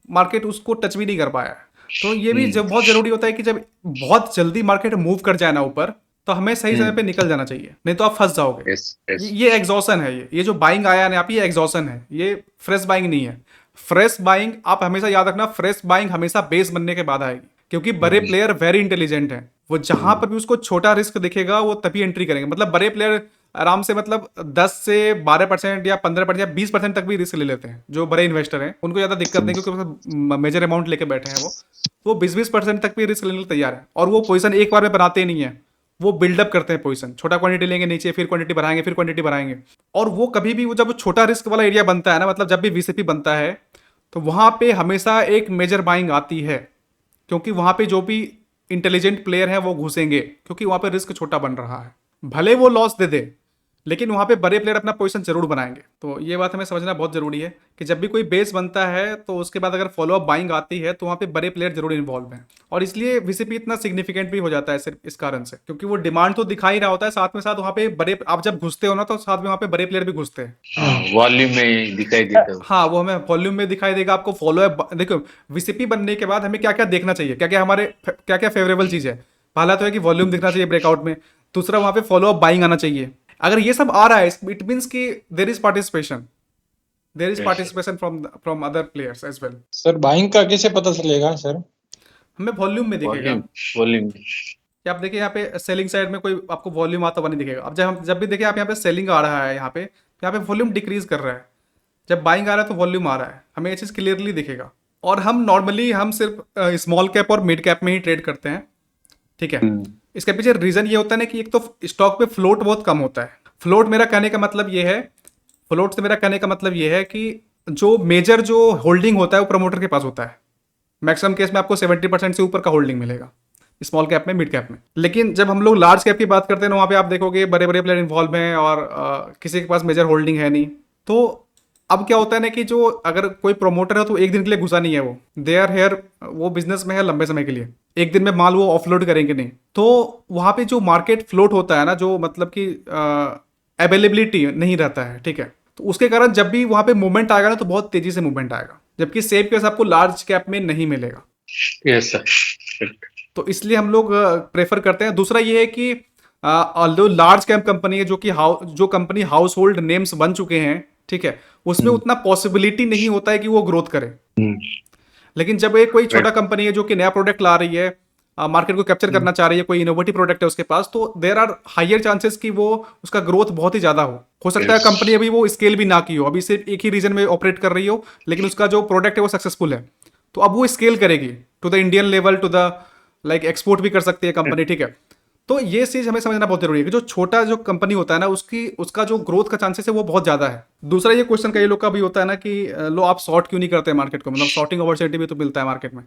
मार्केट उसको टच भी नहीं कर पाया है। तो ये भी जब बहुत जरूरी होता है कि जब बहुत जल्दी मार्केट मूव कर जाए ना ऊपर, तो हमें सही समय पे निकल जाना चाहिए, नहीं तो आप फंस जाओगे। यस यस ये एग्जॉशन है, ये जो बाइंग आया ना आप, ये एग्जॉशन है, ये फ्रेश बाइंग नहीं है। फ्रेश बाइंग आप हमेशा याद रखना, फ्रेश बाइंग हमेशा बेस बनने के बाद आएगी, क्योंकि बड़े प्लेयर वेरी इंटेलिजेंट हैं, वो जहां पर भी उसको छोटा रिस्क दिखेगा वो तभी एंट्री करेंगे। मतलब बड़े प्लेयर आराम से मतलब 10 से 12% या 15% या 20% तक भी रिस्क ले लेते हैं। जो बड़े इन्वेस्टर हैं उनको ज़्यादा दिक्कत नहीं, क्योंकि मेजर अमाउंट लेके बैठे हैं वो 20-20% तक भी रिस्क लेने के लिए तैयार है। और वो पोजीशन एक बार में बनाते ही नहीं है, वो बिल्डअप करते हैं पोजीशन, छोटा क्वांटिटी लेंगे नीचे, फिर क्वांटिटी बढ़ाएंगे, फिर क्वांटिटी बढ़ाएंगे। और वो कभी भी वो जब छोटा रिस्क वाला एरिया बनता है ना, मतलब जब भी VCP बनता है, तो वहां पे हमेशा एक मेजर बाइंग आती है, क्योंकि वहां पे जो भी इंटेलिजेंट प्लेयर हैं वो घुसेंगे, क्योंकि वहां पे रिस्क छोटा बन रहा है। भले वो लॉस दे दे, लेकिन वहां पे बड़े प्लेयर अपना पोजीशन जरूर बनाएंगे। तो ये बात हमें समझना बहुत जरूरी है कि जब भी कोई बेस बनता है तो उसके बाद अगर फॉलो अप बाइंग आती है तो वहां पे बड़े प्लेयर जरूर इन्वॉल्व हैं। और इसलिए VCP इतना सिग्निफिकेंट भी हो जाता है सिर्फ इस कारण से, क्योंकि वो डिमांड तो दिखा ही रहा होता है, साथ में साथ वहां पे बड़े, आप जब घुसते हो ना तो साथ में वहां पे बड़े प्लेयर भी घुसते हैं। वॉल्यूम में दिखाई देता है। हाँ, वो हमें वॉल्यूम में दिखाई देगा, आपको फॉलो अप। देखो VCP बनने के बाद हमें क्या क्या देखना चाहिए, क्या क्या हमारे क्या क्या फेवरेबल चीज है। पहला तो है कि वॉल्यूम दिखना चाहिए ब्रेकआउट में, दूसरा वहां पे फॉलो अप बाइंग आना चाहिए। अगर ये सब आ रहा है, इट मीन्स कि there is participation from other players as well. Sir buying का कैसे पता चलेगा सर? हमें वॉल्यूम में दिखेगा। वॉल्यूम कि आप देखिए यहाँ पे सेलिंग साइड में कोई आपको वॉल्यूम आता हुआ नहीं दिखेगा। अब जब भी देखिए आप यहाँ पे सेलिंग आ रहा है, यहाँ पे वॉल्यूम डिक्रीज कर रहा है। जब बाइंग आ रहा है तो वॉल्यूम आ रहा है, हमें ये चीज़ क्लियरली दिखेगा। और हम सिर्फ स्मॉल कैप और मिड कैप में ही ट्रेड करते हैं, ठीक है। इसके पीछे रीजन ये होता है ना कि एक तो स्टॉक पे फ्लोट बहुत कम होता है। फ्लोट से मेरा कहने का मतलब ये है कि जो मेजर जो होल्डिंग होता है वो प्रमोटर के पास होता है। मैक्सिमम केस में आपको 70% से ऊपर का होल्डिंग मिलेगा स्मॉल कैप में, मिड कैप में। लेकिन जब हम लोग लार्ज कैप की बात करते हैं ना, वहाँ पे आप देखोगे बड़े बड़े प्लेयर इन्वॉल्व हैं और किसी के पास मेजर होल्डिंग है नहीं। तो अब क्या होता है ना कि जो अगर कोई प्रोमोटर है तो एक दिन के लिए घुसा नहीं है, वो दे आर हेयर, वो बिजनेस में है लंबे समय के लिए। एक दिन में माल वो ऑफलोड करेंगे नहीं। तो वहाँ पे जो मार्केट फ्लोट होता है ना, जो मतलब कि अवेलेबिलिटी नहीं रहता है, ठीक है। तो उसके कारण जब भी वहाँ पे मूवमेंट आएगा ना तो बहुत तेजी से मूवमेंट आएगा, जबकि सेम केस आपको लार्ज कैप में नहीं मिलेगा। Yes sir. तो इसलिए हम लोग प्रेफर करते हैं। दूसरा ये है कि जो लार्ज कैप कंपनी है, जो कंपनी हाउस होल्ड नेम्स बन चुके हैं, ठीक है, उसमें उतना पॉसिबिलिटी नहीं होता है कि वो ग्रोथ करे। लेकिन जब एक कोई छोटा कंपनी है जो कि नया प्रोडक्ट ला रही है, मार्केट को कैप्चर करना चाह रही है, कोई इनोवेटिव प्रोडक्ट है उसके पास, तो देयर आर हायर चांसेस कि वो उसका ग्रोथ बहुत ही ज्यादा हो सकता है कंपनी अभी वो स्केल भी ना की हो, अभी सिर्फ एक ही रीजन में ऑपरेट कर रही हो, लेकिन उसका जो प्रोडक्ट है वो सक्सेसफुल है, तो अब वो स्केल करेगी to the Indian level, to the like export भी कर सकती है कंपनी, ठीक है। तो ये चीज हमें समझना बहुत जरूरी है कि जो छोटा जो कंपनी होता है ना, उसका जो ग्रोथ का चांसेस है वो बहुत ज्यादा है। दूसरा ये क्वेश्चन कई लोग का भी होता है ना कि लो आप शॉर्ट क्यों नहीं करते मार्केट को, मतलब शॉर्टिंग अपॉर्चुनिटी भी तो मिलता है मार्केट में।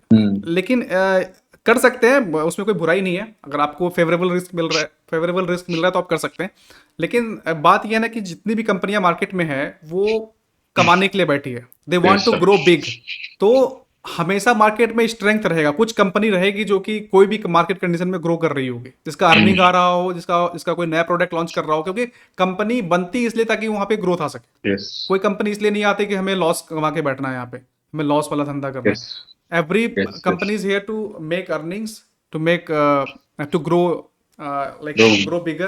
लेकिन कर सकते हैं, उसमें कोई बुराई नहीं है। अगर आपको फेवरेबल रिस्क मिल रहा है तो आप कर सकते हैं। लेकिन बात यह है ना कि जितनी भी कंपनियां मार्केट में है वो कमाने के लिए बैठी है, they want to grow big. तो हमेशा मार्केट में स्ट्रेंथ रहेगा, कुछ कंपनी रहेगी जो कि कोई भी मार्केट कंडीशन में ग्रो कर रही होगी, जिसका अर्निंग आ रहा हो, जिसका कोई नया प्रोडक्ट लॉन्च कर रहा हो, क्योंकि कंपनी बनती इसलिए ताकि वहां पे ग्रोथ आ सके। कोई कंपनी इसलिए नहीं आती कि हमें लॉस कमा के बैठना है, यहाँ पे हमें लॉस वाला धंधा करना है। Every company is here to make earnings, to grow grow bigger.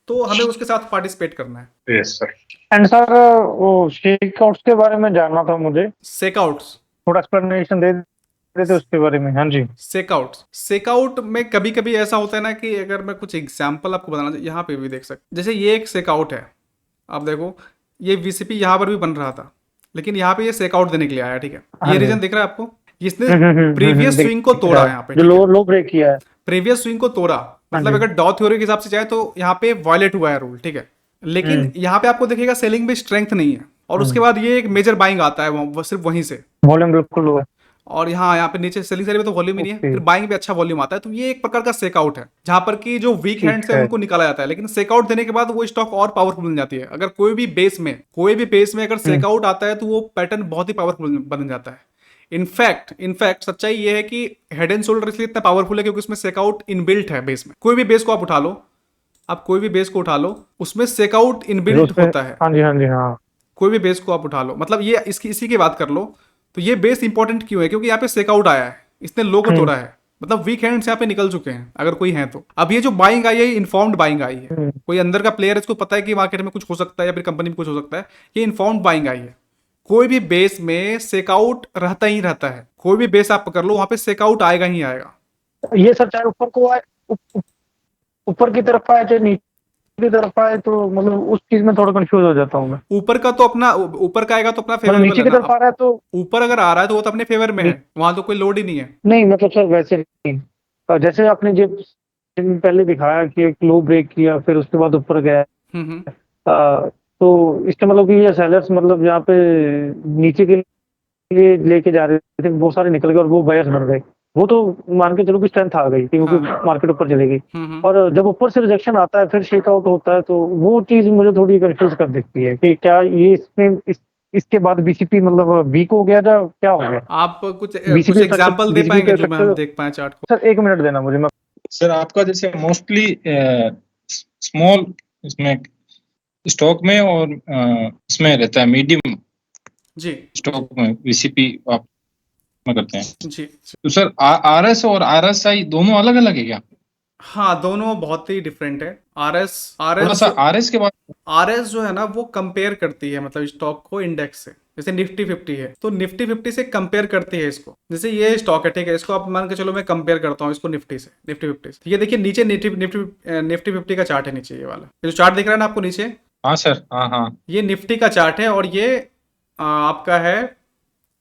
तो हमें उसके साथ पार्टिसिपेट करना है। Yes sir. एंड सर वो शेकआउट्स के बारे में जानना था मुझे, सेकआउट्स थोड़ा एक्सप्लेनेशन दे देते उसके बारे में। हाँ जी। सेकआउट में कभी कभी ऐसा होता है ना कि अगर मैं कुछ एग्जांपल आपको बताना चाहिए, यहाँ पे भी देख सकते, जैसे ये एक सेकआउट है, आप देखो ये VCP यहाँ पर भी बन रहा था, लेकिन यहाँ पे ये सेकआउट देने के लिए आया, ठीक है। ये रीजन दिख रहा है आपको, इसने प्रीवियस स्विंग को तोड़ा, यहाँ पे जो लो ब्रेक किया है, प्रीवियस स्विंग को तोड़ा। मतलब अगर डॉ थ्योरी के हिसाब से जाए तो यहाँ पे वायलेट हुआ है रूल, ठीक है। लेकिन यहाँ पे आपको दिखेगा सेलिंग में स्ट्रेंथ नहीं है, और उसके बाद ये एक मेजर बाइंग आता है सिर्फ वहीं से, वॉल्यूम बिल्कुल लो है, और यहाँ पे नीचे सेलिंग साइड में तो वॉल्यूम ही नहीं है, फिर बाइंग पे अच्छा वॉल्यूम आता है। तो ये एक प्रकार का सेकआउट है, जहां पर कि जो वीक हैंड्स है उनको निकाला जाता है। लेकिन सेकआउट देने के बाद वो स्टॉक और पावरफुल बन जाती है। अगर कोई भी बेस में अगर सेकआउट आता है तो वो पैटर्न बहुत ही पावरफुल बन जाता है। इनफैक्ट सच्चाई ये है कि हेड एंड शोल्डर इसलिए इतना पावरफुल है क्योंकि उसमें सेकआउट इनबिल्ट है बेस में। कोई भी बेस को आप उठा लो, उसमें सेकआउट इनबिल्ट होता है। हाँ जी हाँ। कोई भी बेस को आप उठा लो, मतलब ये इसी की बात कर लो, तो ये बेस इंपॉर्टेंट क्यों है? क्योंकि यहाँ पे सेकआउट आया है, इसने लो को तोड़ा है, मतलब वीक हैंड्स यहाँ पे निकल चुके हैं अगर कोई है तो। अब ये जो बाइंग आई है, इन्फॉर्म्ड बाइंग आई है, कोई अंदर का प्लेयर, इसको पता है कि मार्केट में कुछ हो सकता है या फिर कंपनी में कुछ हो सकता है, ये इन्फॉर्म्ड बाइंग आई है। कोई भी बेस में सेकआउट रहता ही रहता है, कोई भी बेस आप पकड़ लो वहां पे सेकआउट आएगा ही आएगा। ये सर चाहे ऊपर को आए, ऊपर की तरफ आए चाहे नीचे की तरफ आए, तो मतलब उस चीज में थोड़ा कंफ्यूज हो जाता हूँ मैं। ऊपर का तो अपना, ऊपर का आएगा तो अपना मतलब फेवरेबल नीचे है की तरफ ना। आ रहा है तो ऊपर अगर आ रहा है तो वो तो अपने फेवर में है, वहां तो कोई लोड ही नहीं है। नहीं, मतलब सर वैसे नहीं। जैसे आपने जब पहले दिखाया कि एक लो ब्रेक किया फिर उसके बाद ऊपर गया, हम्म। तो इसका मतलब कि ये सेलर्स मतलब यहाँ पे नीचे के लिए लेके जा रहे थे, बहुत सारे निकल गए और वो बायर्स बन गए। वो तो मान के चलो कि स्ट्रेंथ आ गई क्योंकि हाँ। मार्केट ऊपर चली गई। हम्म। और जब ऊपर से रिजेक्शन आता है फिर शेकआउट होता है, तो वो चीज मुझे थोड़ी कंफ्यूज कर देती है कि क्या ये इसमें इसके बाद बीसीपी मतलब वीक हो गया था, क्या हो गया? आप कुछ बीसीपी एग्जांपल दे बीसीपी पाएंगे के जो मैं स्ट्रक्चर। हम देख पाए चार्ट को? सर 1 मिनट देना मुझे, मैं सर आपका जैसे मोस्टली स्मॉल इसमें स्टॉक में और इसमें रहता है मीडियम जी स्टॉक में वीसीपी आप में करते हैं। जी। तो सर आरएस और आरएसआई दोनों अलग अलग है क्या? हाँ, दोनों बहुत ही डिफरेंट है। थोड़ा सा आरएस के बाद। आरएस जो है ना वो कंपेयर करती है मतलब स्टॉक को इंडेक्स से। जैसे निफ्टी 50 है तो निफ्टी 50 से कंपेयर करती है इसको। जैसे ये स्टॉक है, ठीक है, इसको आप मान के चलो मैं कंपेयर करता हूँ इसको निफ्टी से, निफ्टी 50 से। ये देखिए नीचे निफ्टी 50 का चार्ट है, नीचे ये वाला, ये जो चार्ट दिख रहा है ना आपको नीचे, हाँ सर, हाँ हाँ। ये निफ्टी का चार्ट है और ये आपका है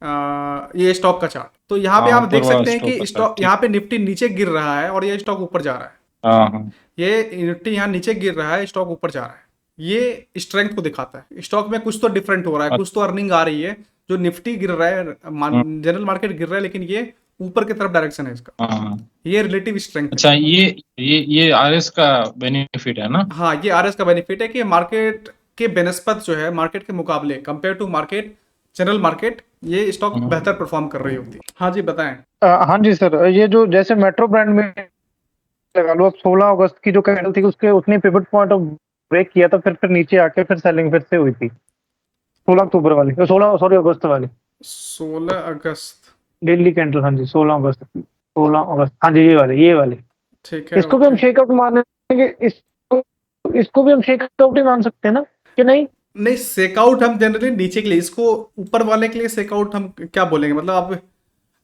ये स्टॉक का चार्ट। तो यहाँ पे हाँ, आप देख ऊपर वाला सकते हैं स्टॉक कि का स्टॉक चार्ट, यहाँ पे निफ्टी नीचे गिर रहा है और ये स्टॉक ऊपर जा रहा है। हाँ हाँ। ये निफ्टी यहाँ नीचे गिर रहा है, स्टॉक ऊपर जा रहा है। ये स्ट्रेंथ को दिखाता है, स्टॉक में कुछ तो डिफरेंट हो रहा है, कुछ तो अर्निंग आ रही है। जो निफ्टी गिर रहा है, जनरल मार्केट गिर रहा है, लेकिन ये ऊपर की तरफ डायरेक्शन है इसका। हाँ। ये रिलेटिव स्ट्रेंथ है। अच्छा, ये आरएस का बेनिफिट है ना? हाँ, ये आरएस का बेनिफिट है कि मार्केट के बेनिस्पत जो है, मार्केट के मुकाबले, compare to market, general market, ये स्टॉक बेहतर परफॉर्म कर रही होती है। हाँ जी बताएं। हाँ जी सर, ये जो जैसे मेट्रो ब्रांड में लगा लो, अब 16 अगस्त की जो कैंडल थी उसके उसने पिवट पॉइंट ऑफ ब्रेक किया था, फिर नीचे आके फिर सेलिंग फिर से हुई थी 16 अक्टूबर वाली, 16 सॉरी अगस्त वाली 16 अगस्त डेली कैंडल। हाँ जी 16 अगस्त, 16 अगस्त, हाँ जी ये वाली। ठीक है। इसको भी हम शेकआउट मानेंगे, इसको भी हम शेकआउट ही मान सकते हैं ना कि नहीं? नहीं, सेकआउट हम जनरली नीचे के लिए, इसको ऊपर वाले के लिए सेकआउट हम क्या बोलेंगे? मतलब आप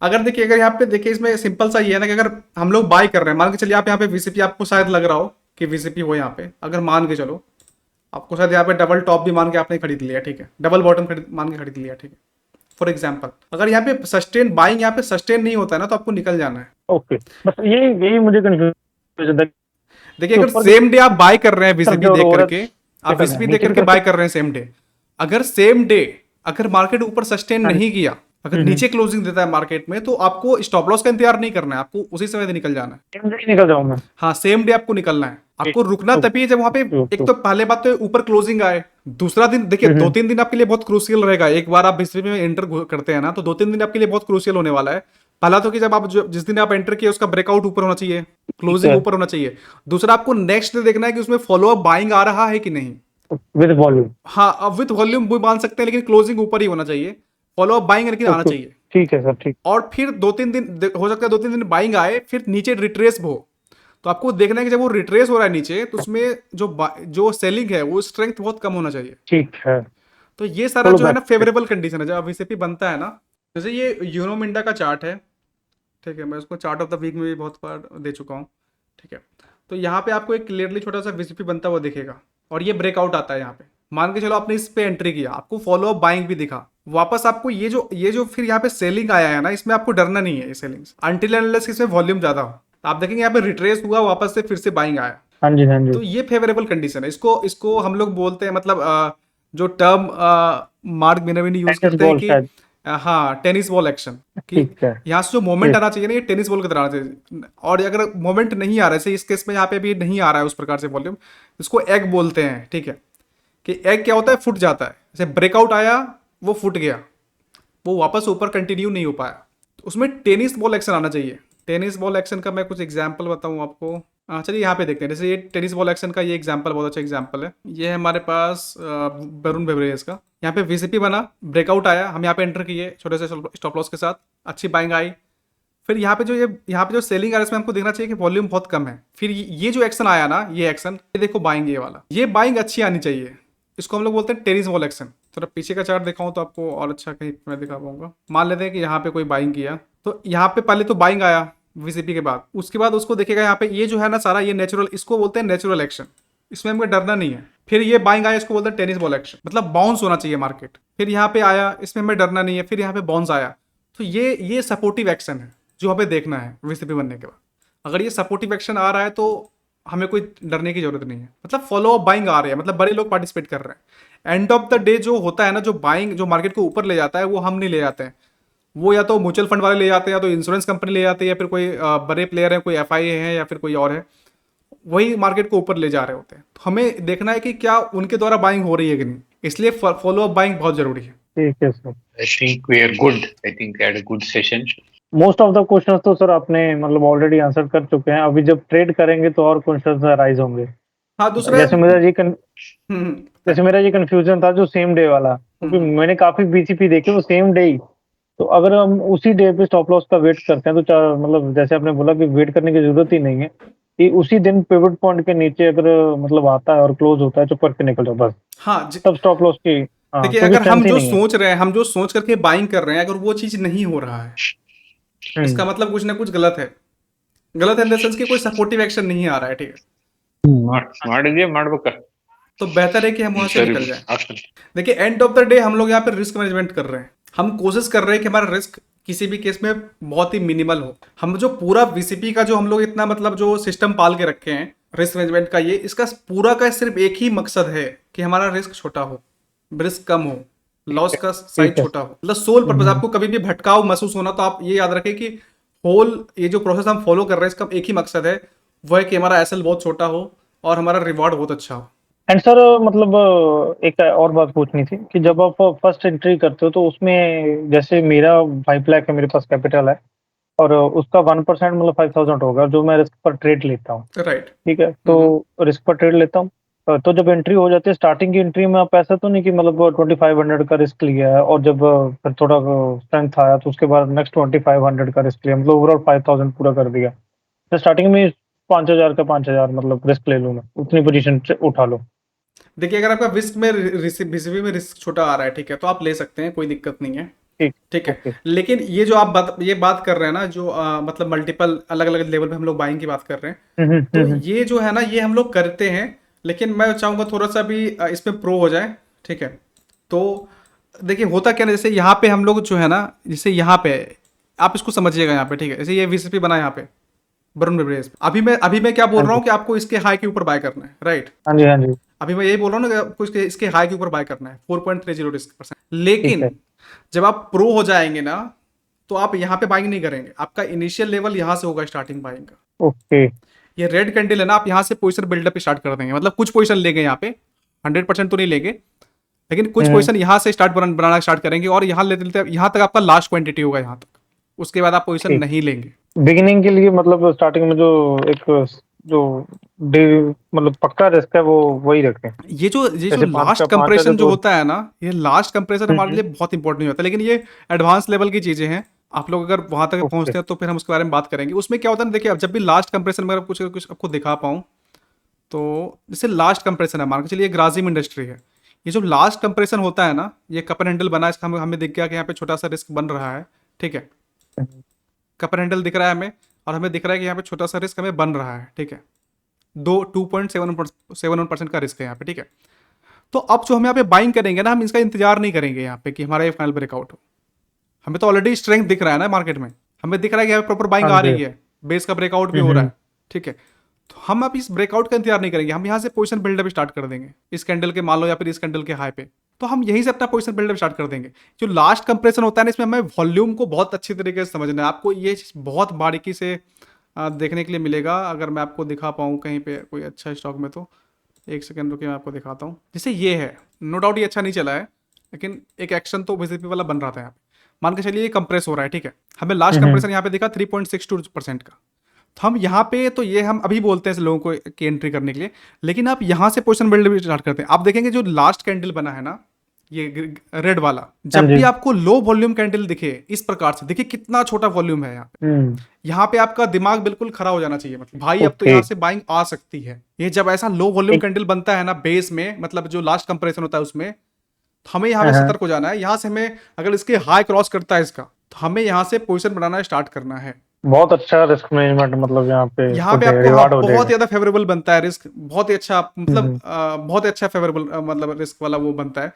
अगर देखिए, अगर यहाँ पे देखिए, इसमें सिंपल सा ये है ना कि अगर हम लोग बाय कर रहे हैं, मान के चलिए आप यहाँ पे वीसीपी, आपको शायद लग रहा हो कि वीसीपी हो यहाँ पे, अगर मान के चलो आपको शायद यहाँ पे डबल टॉप भी मान के आपने खरीद लिया, ठीक है, डबल बॉटम मान के खरीद लिया, ठीक है, फॉर एग्जाम्पल। अगर यहाँ पे सस्टेन बाइंग यहाँ पे सस्टेन नहीं होता है ना, तो आपको निकल जाना है। ओके, बस यही मुझे कंफ्यूजन। देखिए, अगर सेम डे आप बाय कर रहे हैं वीसीपी देख करके, आप वीसीपी देख करके बाय कर रहे हैं सेम डे, अगर सेम डे अगर मार्केट ऊपर सस्टेन नहीं किया, अगर नीचे क्लोजिंग देता है मार्केट में, तो आपको स्टॉप लॉस का इंतजार नहीं करना है, आपको उसी समय से निकल जाना है। निकल जाऊँ मैं? हाँ, सेम डे आपको निकलना है। आपको रुकना तभी है जब वहां पे, एक तो पहले बात तो ऊपर क्लोजिंग आए, दूसरा दिन देखिए 2-3 दिन आपके लिए बहुत क्रूशियल रहेगा। एक बार आप बीसीपी में एंटर करते हैं ना, तो 2-3 दिन आपके लिए बहुत क्रूशियल होने वाला है। पहला तो कि जब आप जिस दिन आप एंटर किए उसका ब्रेकआउट ऊपर होना चाहिए, क्लोजिंग ऊपर होना चाहिए। दूसरा, आपको नेक्स्ट डे देखना है कि उसमें फॉलो अप बाइंग आ रहा है कि नहीं, विद वॉल्यूम। हाँ, अब विद वॉल्यूम भी मान सकते हैं, लेकिन क्लोजिंग ऊपर ही होना चाहिए, फॉलो अप बाइंग लेकिन आना चाहिए। ठीक है सर, ठीक। और फिर 2-3 दिन हो सकता है, 2-3 दिन बाइंग आए, फिर नीचे रिट्रेस हो, तो आपको देखना है कि जब वो रिट्रेस हो रहा है नीचे, तो उसमें जो सेलिंग है वो स्ट्रेंथ बहुत कम होना चाहिए। ठीक है, तो ये सारा जो है ना फेवरेबल कंडीशन है जब वीसीपी बनता है ना। जैसे ये यूनो मिंडा का चार्ट है, ठीक है, मैं उसको चार्ट ऑफ द वीक में भी बहुत बार दे चुका हूँ, ठीक है। तो यहाँ पे आपको एक क्लियरली छोटा सा वीसीपी बनता हुआ दिखेगा और ये ब्रेकआउट आता है यहाँ पे। मान के चलो आपने इस पे एंट्री किया, आपको फॉलो अप बाइंग भी दिखा, वापस आपको ये जो फिर यहाँ पे सेलिंग आया है ना, इसमें आपको डरना नहीं है ये सेलिंग, अनटिल अनलेस इसमें वॉल्यूम ज्यादा हो। आप देखेंगे यहाँ पे रिट्रेस हुआ, वापस से फिर से बाइंग आया। हाँ जी, हाँ जी। तो ये फेवरेबल कंडीशन है। इसको हम लोग बोलते हैं, मतलब जो टर्म मार्क मिनरविन यूज करते हैं कि हाँ, टेनिस बॉल एक्शन, कि यहाँ से जो मोमेंट आना चाहिए ना, ये टेनिस बॉल की तरह आना चाहिए। और अगर मोमेंट नहीं आ रहा है, इस केस में यहाँ पे भी नहीं आ रहा है उस प्रकार से वॉल्यूम, इसको एग बोलते हैं, ठीक है। कि एग क्या होता है, फुट जाता है। जैसे ब्रेकआउट आया, वो फुट गया, वो वापस ऊपर कंटिन्यू नहीं हो पाया, तो उसमें टेनिस बॉल एक्शन आना चाहिए। टेनिस बॉल एक्शन का मैं कुछ एग्जाम्पल बताऊँ आपको। चलिए यहाँ पे देखते हैं। जैसे ये टेनिस बॉल एक्शन का ये एग्जांपल बहुत अच्छा एग्जांपल है। ये है हमारे पास वरुण बेवरेज का। यहाँ पे वीसीपी बना, ब्रेकआउट आया, हम यहाँ पे एंटर किए छोटे से स्टॉप लॉस के साथ, अच्छी बाइंग आई। फिर यहाँ पे जो सेलिंग आ रहा है इसमें हमको देखना चाहिए कि वॉल्यूम बहुत कम है। फिर ये जो एक्शन आया ना, ये एक्शन, ये देखो बाइंग, ये वाला, ये बाइंग अच्छी आनी चाहिए। इसको हम लोग बोलते हैं टेनिस बॉल एक्शन। थोड़ा पीछे का चार्ट दिखाऊं तो आपको और अच्छा कहीं मैं दिखा पाऊंगा। मान लेते हैं कि यहाँ पे कोई बाइंग किया, तो यहाँ पे पहले तो बाइंग आया वीसीपी के बाद, उसके बाद उसको देखेगा यहाँ पे ये जो है ना सारा, ये नेचुरल, इसको बोलते हैं नेचुरल एक्शन, इसमें हमें डरना नहीं है। फिर ये बाइंग आया, इसको बोलते हैं टेनिस बॉल एक्शन, मतलब बाउंस होना चाहिए मार्केट। फिर यहाँ पे आया, इसमें हमें डरना नहीं है। फिर यहाँ पे बाउंस आया, तो ये सपोर्टिव एक्शन है जो हमें देखना है वीसीपी बनने के बाद। अगर ये सपोर्टिव एक्शन आ रहा है तो हमें कोई डरने की जरूरत नहीं है, मतलब फॉलो अप बाइंग आ रही है, मतलब बड़े लोग पार्टिसिपेट कर रहे हैं। एंड ऑफ द डे जो होता है ना, जो बाइंग जो मार्केट को ऊपर ले जाता है, वो हम नहीं ले जाते हैं, वो या तो म्यूचुअल फंड वाले ले जाते हैं, या तो इंश्योरेंस कंपनी ले जाती है, या फिर कोई बड़े प्लेयर है, कोई एफआईए है, या फिर कोई और है, वही मार्केट को ऊपर ले जा रहे होते हैं। तो हमें देखना है कि क्या उनके द्वारा बाइंग हो रही है कि नहीं, इसलिए फॉलो अप बाइंग बहुत जरूरी है। ठीक है sir. I think we are good. I think I had a good session. Most of the questions तो सर आपने मतलब ऑलरेडी आंसर कर चुके हैं। अभी जब ट्रेड करेंगे तो और क्वेश्चंस अराइज होंगे। हाँ, दूसरा जैसे हम्म, जैसे मेरा ये कंफ्यूजन था जो सेम डे वाला, क्योंकि मैंने काफी बीसीपी देखे वो सेम डे ही। तो अगर हम उसी डे पे स्टॉप लॉस का वेट करते हैं तो मतलब जैसे आपने बोला कि वेट करने की जरूरत ही नहीं है, कि उसी दिन पिवट पॉइंट के नीचे अगर मतलब आता है और क्लोज होता है तो करके निकल जाओ बस, हाँ तब स्टॉप लॉस की देखिए, क्योंकि अगर हम strength ही जो नहीं है। सोच रहे हैं, हम जो सोच करके बाइंग कर रहे हैं, अगर वो चीज नहीं हो रहा है, इसका मतलब कुछ ना कुछ गलत है। गलत है इन द सेंस कि कोई सपोर्टिव एक्शन नहीं आ रहा है, ठीक है, ಮಾಡಿದ್ಯಾ ಮಾಡ್ಬೇಕಾ तो बेहतर है कि हम वहां से ಸರಿ निकल जाएं। ಆಗ್ತದೆ. देखिए, एंड ऑफ द डे हम लोग यहाँ पे रिस्क मैनेजमेंट कर रहे हैं। हम कोशिश कर रहे हैं कि हमारा रिस्क किसी भी केस में बहुत ही मिनिमल हो। हम जो पूरा वीसीपी का जो हम लोग इतना मतलब जो सिस्टम पाल के रखे हैं रिस्क मैनेजमेंट का, ये इसका पूरा का सिर्फ एक ही मकसद है कि हमारा रिस्क छोटा हो, रिस्क कम हो, लॉस का साइज छोटा हो, मतलब सोल पर्पज। आपको कभी भी भटकाव महसूस होना तो आप ये याद रखें कि होल ये जो प्रोसेस हम फॉलो कर रहे हैं, इसका एक ही मकसद है, वो है कि हमारा एसएल बहुत छोटा हो और हमारा रिवॉर्ड बहुत अच्छा हो। एंड सर मतलब एक और बात पूछनी थी कि जब आप फर्स्ट एंट्री करते हो तो उसमें जैसे मेरा 5 लाख है मेरे पास कैपिटल है, और उसका 1% मतलब 5000 होगा जो मैं रिस्क पर ट्रेड लेता हूँ। राइट। ठीक है, तो रिस्क पर ट्रेड लेता हूँ। तो जब एंट्री हो जाती है स्टार्टिंग की एंट्री में, आप ऐसा तो नहीं कि मतलब 2500 का रिस्क लिया है और जब फिर थोड़ा स्ट्रेंथ आया तो उसके बाद नेक्स्ट 2500 का रिस्क लिया, मतलब ओवरऑल 5000 पूरा कर दिया। तो स्टार्टिंग में 5000 का 5000 मतलब रिस्क ले लूँ मैं, उतनी पोजीशन उठा लो। देखिए, अगर आपका रिस्क में वीसीपी में रिस्क छोटा आ रहा है, ठीक है, तो आप ले सकते हैं, कोई दिक्कत नहीं है, ठीक ठीक है। ओके। लेकिन ये जो आप ये बात कर रहे हैं ना, जो मतलब मल्टीपल अलग अलग लेवल पे हम लोग बाइंग की बात कर रहे हैं, तो ये जो है ना, ये हम लोग करते हैं, लेकिन मैं चाहूंगा थोड़ा सा भी इसमें प्रो हो जाए, ठीक है। तो देखिए होता क्या ना, जैसे यहाँ पे हम लोग जो है ना, जैसे यहाँ पे आप इसको समझिएगा, यहाँ पे ठीक है, जैसे ये वीसीपी बना यहाँ पे वरुण बेवरेज, अभी मैं क्या बोल रहा हूँ कि आपको इसके हाई के ऊपर बाय करना है, राइट। हाँ जी हाँ जी। अभी मैं यही बोल रहा हूँ ना कि आपको इसके हाई के ऊपर बाय करना है 4.30 रिस्क %। ठीक लेकिन है। जब आप प्रो हो जाएंगे ना, तो आप यहाँ पे बाइंग नहीं करेंगे, आपका इनिशियल लेवल यहाँ से होगा स्टार्टिंग बाइंग का। ओके। ये रेड कैंडल है ना, आप यहाँ से पोजीशन बिल्डअप स्टार्ट कर देंगे, मतलब कुछ पोजीशन लेंगे यहाँ पे, 100% तो नहीं लेंगे, लेकिन कुछ पोजीशन यहाँ से बनाना स्टार्ट करेंगे, और यहाँ लेते लेते यहाँ तक आपका लास्ट क्वांटिटी होगा यहाँ तक, उसके बाद आप पोजीशन ठीक। नहीं लेंगे। बिगिनिंग के लिए मतलब स्टार्टिंग में जो एक जो मतलब पक्का रिस्क है वो वही रखें। ये जो जैसे 5 लास्ट का 5 है कंप्रेशन जो तो होता है ना, ये लास्ट कंप्रेशन हमारे लिए बहुत इंपॉर्टेंट होता है, लेकिन ये एडवांस लेवल की चीजें हैं। आप लोग अगर वहां तक ओके। पहुंचते हैं तो फिर हम उसके बारे में बात करेंगे। उसमें क्या होता है ना, देखिए, अब जब भी लास्ट कंप्रेशन में अगर कुछ आपको दिखा पाऊँ, तो जैसे लास्ट कंप्रेशन है, मान के चलिए ग्राजिम इंडस्ट्री है, ये जो लास्ट कंप्रेशन होता है ना, ये कपर हैंडल बना, इसका हमें दिख गया कि यहाँ पे छोटा सा रिस्क बन रहा है, ठीक है, कपर हैंडल दिख रहा है हमें, और हमें दिख रहा है कि यहाँ पे छोटा सा रिस्क हमें बन रहा है, ठीक है, 2.71% का रिस्क है यहाँ पे, ठीक है। तो अब जो हम यहाँ पे बाइंग करेंगे ना, हम इसका इंतजार नहीं करेंगे यहाँ पे कि हमारा ये फाइनल ब्रेकआउट हो। हमें तो ऑलरेडी स्ट्रेंथ दिख रहा है ना मार्केट में, हमें दिख रहा है कि यहाँ पे प्रॉपर बाइंग हाँ आ जी। रही है, बेस का ब्रेकआउट भी हो रहा है, ठीक है। तो हम अब इस ब्रेकआउट का इंतजार नहीं करेंगे, हम यहाँ से पोजीशन बिल्डअप स्टार्ट कर देंगे इस कैंडल के, मान लो, या फिर इस कैंडल के हाई पे, तो हम यहीं से अपना पोजीशन बिल्डअप स्टार्ट कर देंगे। जो लास्ट कंप्रेशन होता है ना, इसमें हमें वॉल्यूम को बहुत अच्छी तरीके से समझना है। आपको ये चीज़ बहुत बारीकी से देखने के लिए मिलेगा। अगर मैं आपको दिखा पाऊँ कहीं पे कोई अच्छा स्टॉक में, तो एक सेकंड रुकिए, मैं आपको दिखाता हूँ। जैसे ये है, नो डाउट ये अच्छा नहीं चला है, लेकिन एक एक्शन तो वीसीपी वाला बन रहा था यहाँ पे। मान के चलिए ये कंप्रेस हो रहा है, ठीक है, हमें लास्ट कंप्रेशन यहाँ पे दिखा 3.62% का। तो हम यहाँ पे तो ये हम अभी बोलते हैं लोगों को की एंट्री करने के लिए, लेकिन आप यहाँ से पोजीशन बिल्ड भी स्टार्ट करते हैं। आप देखेंगे जो लास्ट कैंडल बना है ना, ये रेड वाला, हाँ जब जी। भी आपको लो वॉल्यूम कैंडल दिखे इस प्रकार से, देखिए कितना छोटा वॉल्यूम है यहाँ पे, यहाँ पे आपका दिमाग बिल्कुल खड़ा हो जाना चाहिए, मतलब भाई अब तो ओके। यहाँ से बाइंग आ सकती है। ये जब ऐसा लो वॉल्यूम एक कैंडल बनता है ना बेस में, मतलब जो लास्ट कंप्रेशन होता है उसमें, तो हमें यहाँ पे हाँ, सतर्क हो जाना है। यहाँ से हमें अगर इसके हाई क्रॉस करता है इसका, तो हमें यहाँ से पोजीशन बनाना स्टार्ट करना है। बहुत अच्छा रिस्क मैनेजमेंट मतलब यहाँ पे यहाँ हो पे जाएगा, आपको हाँ रिवार्ड हो बहुत जाएगा। ज्यादा फेवरेबल बनता है रिस्क, बहुत ही अच्छा, मतलब हम्म, बहुत ही अच्छा फेवरेबल मतलब रिस्क वाला वो बनता है।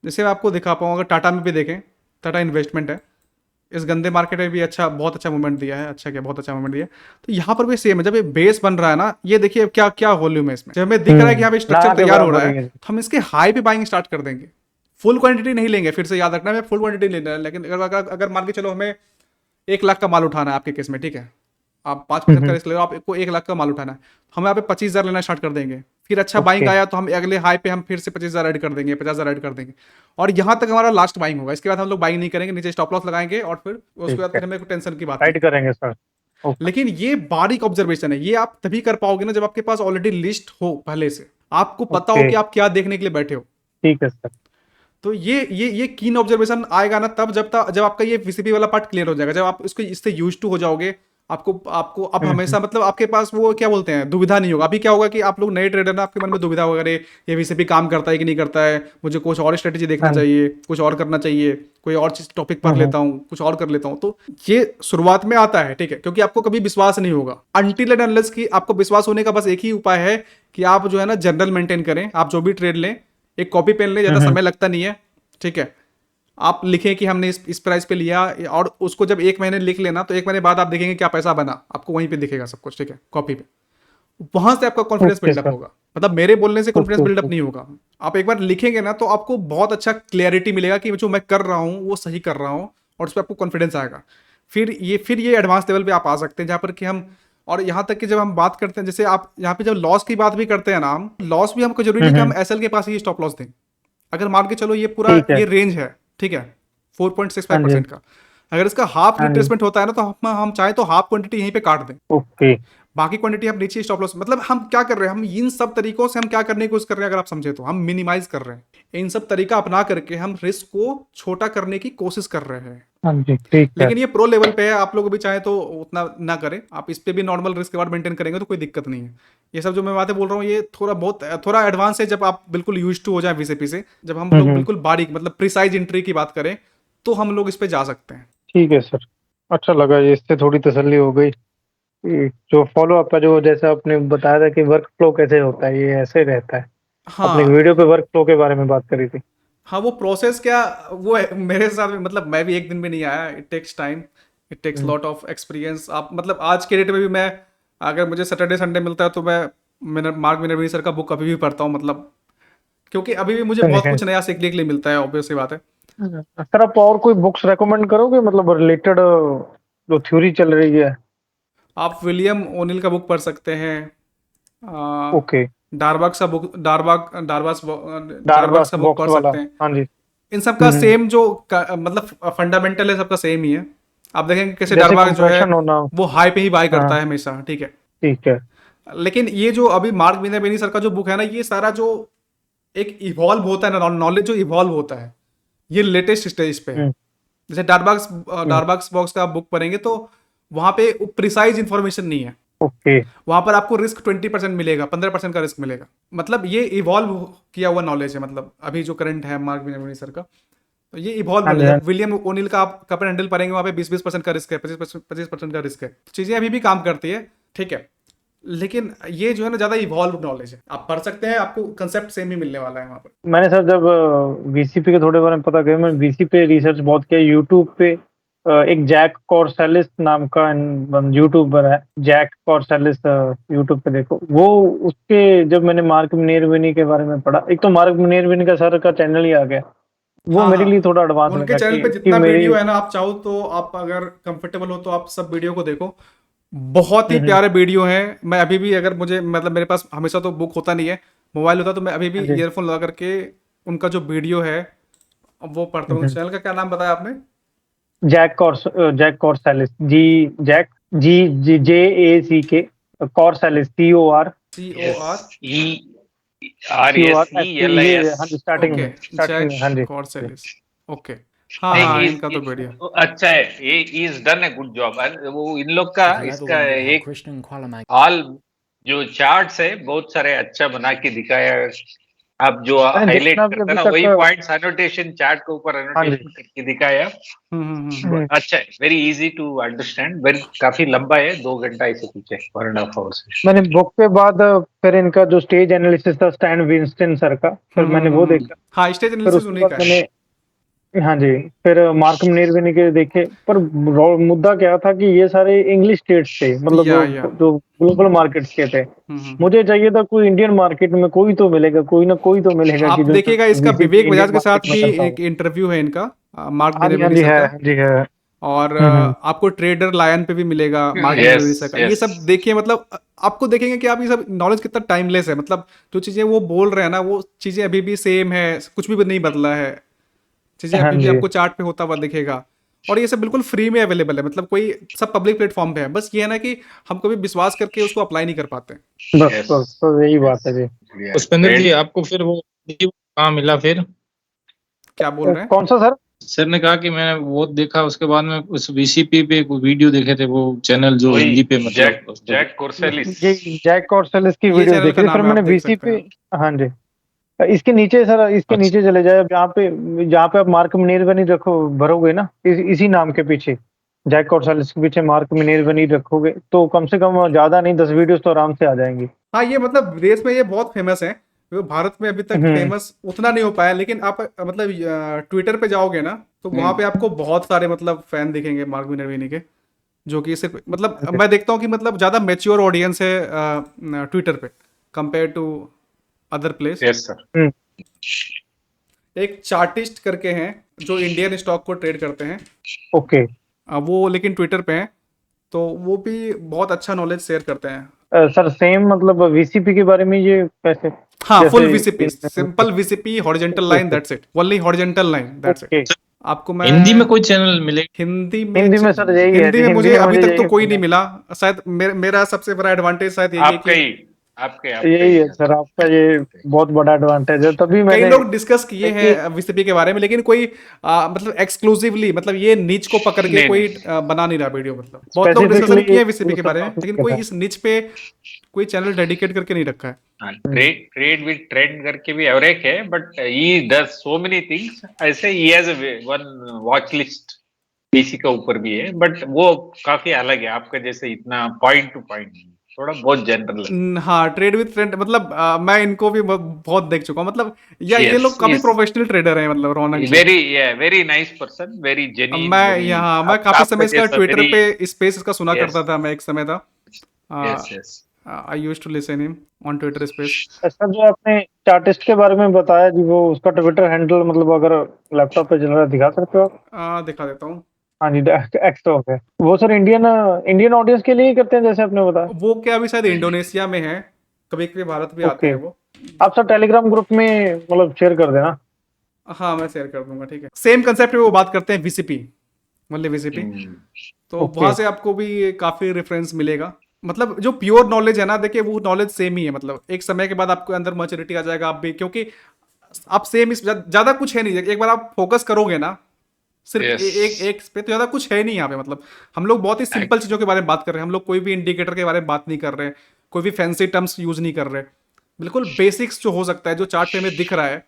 जैसे मैं आपको दिखा पाऊँ, अगर टाटा में भी देखें, टाटा इन्वेस्टमेंट है, इस गंदे मार्केट में भी अच्छा, बहुत अच्छा मूवमेंट दिया है, अच्छा क्या बहुत अच्छा मूवमेंट दिया है। तो यहाँ पर भी सेम है, जब ये बेस बन रहा है ना, ये देखिए क्या क्या वॉल्यूम है इसमें, जब हमें दिख रहा है कि यहाँ पे ना स्ट्रक्चर के तैयार हो बराबर रहा ही है, है। तो हम इसके हाई पे बाइंग स्टार्ट कर देंगे। फुल क्वांटिटी नहीं लेंगे, फिर से याद रखना है, फुल क्वांटिटी लेना है, लेकिन अगर मान के चलो हमें 1 लाख का माल उठाना है आपके केस में, ठीक है, आप 5% का रिस्क ले रहे हो, आपको 1 लाख का माल उठाना है, हम यहाँ पे 25,000 लेना स्टार्ट कर देंगे। फिर अच्छा बाइंग ओके। आया तो हम अगले हाई पे हम फिर से 25,000 ऐड कर देंगे, 50,000 ऐड कर देंगे, और यहाँ तक हमारा लास्ट बाइंग होगा। इसके बाद हम लोग बाइंग नहीं करेंगे, नीचे स्टॉप लॉस लगाएंगे, और फिर उसके ठीक बाद है, फिर हमें कोई टेंशन की बात नहीं। राइट करेंगे सर। ओके। लेकिन ये बारीक ऑब्जर्वेशन है, ये आप तभी कर पाओगे ना जब आपके पास ऑलरेडी लिस्ट हो पहले से, आपको पता हो ओके, कि आप क्या देखने के लिए बैठे हो। ठीक है सर। तो ये कीन ऑब्जर्वेशन आएगा ना तब, जब आपका ये वीसीपी वाला पार्ट क्लियर हो जाएगा, जब आप इसको इससे यूज टू हो जाओगे, आपको आपको अब हमेशा मतलब आपके पास वो क्या बोलते हैं, दुविधा नहीं होगा। अभी क्या होगा कि आप लोग नए ट्रेडर ना, आपके मन में दुविधा होगा, अरे ये वीसीपी काम करता है कि नहीं करता है, मुझे कुछ और स्ट्रेटेजी देखना हाँ जी। चाहिए, कुछ और करना चाहिए, कोई और चीज टॉपिक पढ़ हम्म, लेता हूँ, कुछ और कर लेता हूँ। तो ये शुरुआत में आता है, ठीक है, क्योंकि आपको कभी विश्वास नहीं होगा अनटिल एंड अनलेस कि आपको विश्वास होने का बस एक ही उपाय है कि आप जो है ना जनरल मेंटेन करें। आप जो भी ट्रेड लें, एक कॉपी पेन लें, ज़्यादा समय लगता नहीं है, ठीक है, आप लिखें कि हमने इस प्राइस पे लिया, और उसको जब 1 महीने लिख लेना, तो 1 महीने बाद आप देखेंगे क्या पैसा बना, आपको वहीं पे दिखेगा सब कुछ, ठीक है, कॉपी पे। वहां से आपका कॉन्फिडेंस ओके बिल्डअप सर। होगा, मतलब मेरे बोलने से कॉन्फिडेंस ओके बिल्डअप ओके। नहीं होगा। आप एक बार लिखेंगे ना, तो आपको बहुत अच्छा क्लियरिटी मिलेगा कि जो मैं कर रहा हूँ वो सही कर रहा हूँ, और उस पर आपको कॉन्फिडेंस आएगा। फिर ये एडवांस लेवल पे आप आ सकते हैं, जहाँ पर कि हम, और यहाँ तक कि जब हम बात करते हैं, जैसे आप यहाँ पे जब लॉस की बात भी करते हैं ना, हम लॉस भी हमको जरूरी नहीं कि हम एसएल के पास ही स्टॉप लॉस दें। अगर मान के चलो ये पूरा ठीक है। ये रेंज है, ठीक है, हाँ 4.65% जी। का, अगर इसका हाफ हाँ जी। रिट्रेसमेंट होता है ना, तो हम चाहे तो हाफ क्वांटिटी यहीं पे काट दें, ओके। बाकी क्वांटिटी हम नीचे स्टॉप लॉस। मतलब हम क्या कर रहे हैं, हम इन सब तरीकों से हम क्या करने की कोशिश कर रहे हैं, अगर आप समझे तो हम मिनिमाइज कर रहे हैं। इन सब तरीका अपना करके हम रिस्क को छोटा करने की कोशिश कर रहे हैं। हाँ जी, ठीक है। लेकिन ये प्रो लेवल पे है, आप लोग भी चाहे तो उतना ना करें, आप इस पे भी नॉर्मल रिस्क रिवार्ड मेंटेन करेंगे तो कोई दिक्कत नहीं है। ये सब जो मैं बातें बोल रहा हूँ, ये थोड़ा एडवांस है, जब आप बिल्कुल यूज टू हो जाए वीसीपी से, जब हम लोग बिल्कुल बारीक मतलब प्रिसाइज एंट्री की बात करें, तो हम लोग इस पे जा सकते हैं। ठीक है सर। अच्छा लगा, ये इससे थोड़ी तसल्ली हो गई। जो फॉलो अप का जो जैसे आपने बताया था कि वर्क फ्लो कैसे होता है, ये ऐसे रहता है। अपने हाँ वीडियो पे वर्क फ्लो के बारे में बात करी थी। हाँ, वो प्रोसेस क्या, वो मेरे साथ में, मतलब मैं भी एक दिन में नहीं आया, it takes time, it takes lot of experience. आप मतलब आज के डेट में भी मैं, अगर मुझे सैटरडे संडे मिलता है तो मैंने मार्क मिनरवी सर का बुक अभी भी पढ़ता हूँ, मतलब क्योंकि अभी भी मुझे बहुत कुछ नया सीखने के लिए मिलता है, ऑब्वियस सी बात है। सर आप और कोई बुक्स रेकमेंड करोगे, मतलब रिलेटेड जो थ्योरी चल रही है? आप विलियम ओनिल का बुक पढ़ सकते हैं, ओके। डारबाक्स का बुक, डारबाक्स डार्बास का बुक बॉक्स पढ़ वाला। सकते हैं। हाँ जी। इन सब का सेम जो मतलब फंडामेंटल है, सबका सेम ही है। आप देखेंगे कैसे जैसे डारबाक्स जो है कंप्रेशन होना। वो हाई पे ही बाय करता हाँ, है हमेशा, ठीक है। ठीक है। लेकिन ये जो अभी मार्क मिनरवी सर का जो बुक है ना, ये सारा जो एक इवॉल्व होता है ना, नॉलेज जो इवॉल्व होता है, ये लेटेस्ट स्टेज पे है। हम्म, जैसे हम्म, डारबाक्स बॉक्स का बुक पढ़ेंगे तो वहां पे प्रिसाइज इंफॉर्मेशन नहीं है, ओके। वहां पर आपको रिस्क 20% मिलेगा, 15% का रिस्क मिलेगा। मतलब ये इवॉल्व किया हुआ नॉलेज है, मतलब अभी जो करंट है मार्क मिनरवी सर का, तो ये इवॉल्व हाँ जी। नॉलेज है। हाँ विलियम ओनिल का आप कप एंड हैंडल पढ़ेंगे, वहां पे 20% का रिस्क है, 25% का रिस्क है, तो चीजें अभी भी काम करती है, ठीक है। लेकिन ये जो है ना, ज्यादा इवॉल्व नॉलेज है, आप पढ़ सकते हैं, आपको कंसेप्ट सेम ही मिलने वाला है वहां पर। मैंने सर जब वीसीपी के थोड़े बारे में पता किया, मैं वीसी पे रिसर्च बहुत किया। यूट्यूब पे एक जैक कॉर्सेलिस नाम का यूट्यूबर है, जैक कॉर्सेलिस। यूट्यूब पे देखो वो, उसके जब मैंने मार्क मिनेरविनी के बारे में पढ़ा, एक तो मार्क मिनेरविनी का सर का चैनल ही आ गया, वो हाँ मेरे हाँ, लिए थोड़ा एडवांस उनके लगा चैनल पे कि जितना मेरी। वीडियो है ना, आप चाहो तो, आप अगर कंफर्टेबल हो तो आप सब वीडियो को देखो, बहुत ही हम्म, प्यारे वीडियो हैं। मैं अभी भी, अगर मुझे मतलब मेरे पास हमेशा तो बुक होता नहीं है, मोबाइल होता, तो मैं अभी भी हाँ जी। ईयरफोन लगा करके उनका जो वीडियो है वो पढ़ता हूँ। हम्म, चैनल का क्या नाम बताया आपने? जैक कॉर्सेलिस जी। जैक JACK कॉर्सेलिस COR ये हाँ जी स्टार्टिंग ओके, में हाँ जी जैक कॉर्सेलिस। ओके, हाँ नहीं, हाँ, इनका तो बढ़िया। अच्छा है, ये is done a good job. वो इन लोग का इसका एक ऑल जो चार्ट्स है बहुत सारे अच्छा बना के दिखाया। आप जो मैंने हाईलाइट जितना भी करते अभी ना तक वही पॉइंट्स एनोटेशन चार्ट के ऊपर हाँ जी एनोटेशन करके दिखाया। हम्म। अच्छा है, very easy to understand. Very काफी लंबा है, 2 घंटा ऐसे कुछ है, 1.5 आवर से। मैंने बुक के बाद फिर इनका जो स्टेज एनालिसिस था स्टैन विंस्टन सर का फिर मैंने वो देखा। हाँ, स्टेज फिर एनालिसिस उसके उन्हीं बाद का है। मैंने हाँ जी फिर मार्क मिनेर्विनी के देखे पर मुद्दा क्या था कि ये सारे इंग्लिश स्टेट्स थे मतलब वो या जो ग्लोबल मार्केट्स के थे। हम्म। मुझे चाहिए था कोई इंडियन मार्केट में कोई तो मिलेगा कोई ना कोई तो मिलेगा कि आप जो देखिएगा इसका VCP विवेक इंडियन बजाज के साथ मार्केट में भी करता एक हो। इंटरव्यू है इनका, मार्क हाँ मिनेर्विनी जी सर है का। हाँ जी है। और हम्म। आपको ट्रेडर लायन पे भी मिलेगा मार्क यस मिनेर्विनी सर का। ये यस सब देखिए, मतलब आपको देखेंगे कि आप ये सब नॉलेज कितना टाइमलेस है। मतलब जो चीज़ें वो बोल रहे हैं ना, वो चीज़ें अभी भी सेम है, कुछ भी नहीं बदला है। चीज़ें हाँ अभी भी जी आपको चार्ट पे होता हुआ दिखेगा। और ये सब बिल्कुल फ्री में अवेलेबल है, मतलब कोई सब पब्लिक प्लेटफॉर्म पे है। बस ये है ना कि हम कभी विश्वास करके उसको अप्लाई नहीं कर पाते। बस यस बस बस यही बात है जी। पुष्पेंद्र जी ट्रेड आपको फिर वो कहाँ मिला फिर? क्या बोल रहे हैं? कौन सा सर? सर ने कहा कि मैंने वो देखा, उसके बाद में उस VCP पे एक वीडियो देखे थे, वो चैनल जो वही हिंदी पे जैक मतलब उस पे। जैक कोर्सेलिस। ये जैक कॉर्सेलिस की ये वीडियोस चैनल का देखी थी फिर नाम है, आप मैंने देख VC सकते पे। हैं। हाँ जी इसके नीचे सर इसके अच्छा नीचे चले जाए अब जहाँ पे आप मार्क मिनेर्विनी रखो भरोगे ना इसी नाम के पीछे जैक कॉर्सेलिस के पीछे मार्क मिनेर्विनी रखोगे तो कम से कम ज्यादा नहीं 10 वीडियोस तो आराम से आ जाएंगी। हाँ, ये मतलब देश में ये बहुत फेमस है। वो भारत में अभी तक हम्म। फेमस उतना नहीं हो पाया, लेकिन आप मतलब ट्विटर पे जाओगे ना, तो वहाँ पे आपको बहुत सारे मतलब फैन दिखेंगे मार्क मिनरविनी के। जो कि सिर्फ मतलब मैं देखता हूँ कि मतलब ज़्यादा मैच्योर ऑडियंस है ट्विटर पे, compare to other place. Yes sir. Hmm. एक चार्टिस्ट करके हैं जो इंडियन स्टॉक को ट्रेड करते हैं। ओके वो लेकिन ट्विटर पे हैं, तो वो भी बहुत अच्छा नॉलेज शेयर करते हैं। सर सेम मतलब VCP के बारे में ये कैसे हाँ, फुल जैसे VCP, simple VCP, horizontal line, okay that's it, only horizontal line, that's okay it. आपको मैं हिंदी में कोई चैनल मिले? हिंदी में हिंदी में सर यही है हिंदी जी में हिंदी मुझे में अभी मुझे तक तो यही कोई मिल नहीं रहा मिला। शायद मेरा सबसे बड़ा एडवांटेज शायद यही है आपका कि ही आपके है आपका यही ही है है सर सर। आपका ये बहुत बड़ा एडवांटेज है तभी कई मैंने लोग डिस्कस किए ये हैं वीसीपी के बारे में, लेकिन कोई मतलब एक्सक्लूसिवली मतलब ये निच को पकड़ के नहीं कोई नहीं बना नहीं रहा वीडियो। मतलब बहुत लोग डिस्कशन स्पेसिफिकली किए हैं वीसीपी के उस बारे में, टॉपिक लेकिन पे कोई था। इस निच पे कोई चैनल डेडिकेट करके नहीं रखा है। ट्रेड ट्रेड विद ट्रेंड करके भी और एक है, but he does so many things. ऐसे ही has one watch list PC का ऊपर भी है, बट वो काफी अलग है आपका जैसे, इतना पॉइंट टू पॉइंट, थोड़ा बहुत जनरल है। हाँ, ट्रेड विद ट्रेंड मतलब मैं इनको भी बहुत देख चुका हूँ। मतलब या ये यस लोग काफी यस, प्रोफेशनल ट्रेडर हैं, मतलब Raunak ji. Very very nice person, very genuine, very मैं काफी समय आपका इसका जैसा ट्विटर वेरी। पे स्पेस इसका सुना यस करता था, मैं एक समय था। Yes yes. I use to listen him on Twitter space. Sir जो आपने चार्टिस्ट के बारे में बताया जी वो उसका ट्विटर हैंडल मतलब अगर लैपटॉप पे चल रहा है दिखा सकते हो आप? दिखा देता हूँ। हाँ जी एक्स्ट्रा है वो सर इंडियन इंडियन ऑडियंस के लिए ही करते हैं जैसे आपने बताया। वो क्या अभी शायद इंडोनेशिया में है, कभी कभी भारत भी आते ओके हैं वो। आप सर टेलीग्राम ग्रुप में मतलब शेयर कर देना। हाँ, मैं शेयर कर दूंगा, ठीक है। सेम कंसेप्ट पे वो बात करते हैं, वीसीपी, मतलब वीसीपी। तो ओके वहां से आपको भी काफी रेफरेंस मिलेगा। मतलब जो प्योर नॉलेज है ना, देखिए वो नॉलेज सेम ही है। मतलब एक समय के बाद आपके अंदर मैच्योरिटी आ जाएगा, आप भी, क्योंकि आप सेम इस ज्यादा कुछ है नहीं। एक बार आप फोकस करोगे ना सिर्फ यस एक पे, तो ज्यादा कुछ है नहीं यहाँ पे। मतलब हम लोग बहुत ही सिंपल चीजों के बारे में बात कर रहे हैं। हम लोग कोई भी इंडिकेटर के बारे में बात नहीं कर रहे, कोई भी फैंसी टर्म्स यूज नहीं कर रहे। बिल्कुल बेसिक्स जो हो सकता है, जो चार्ट पे हमें दिख रहा है,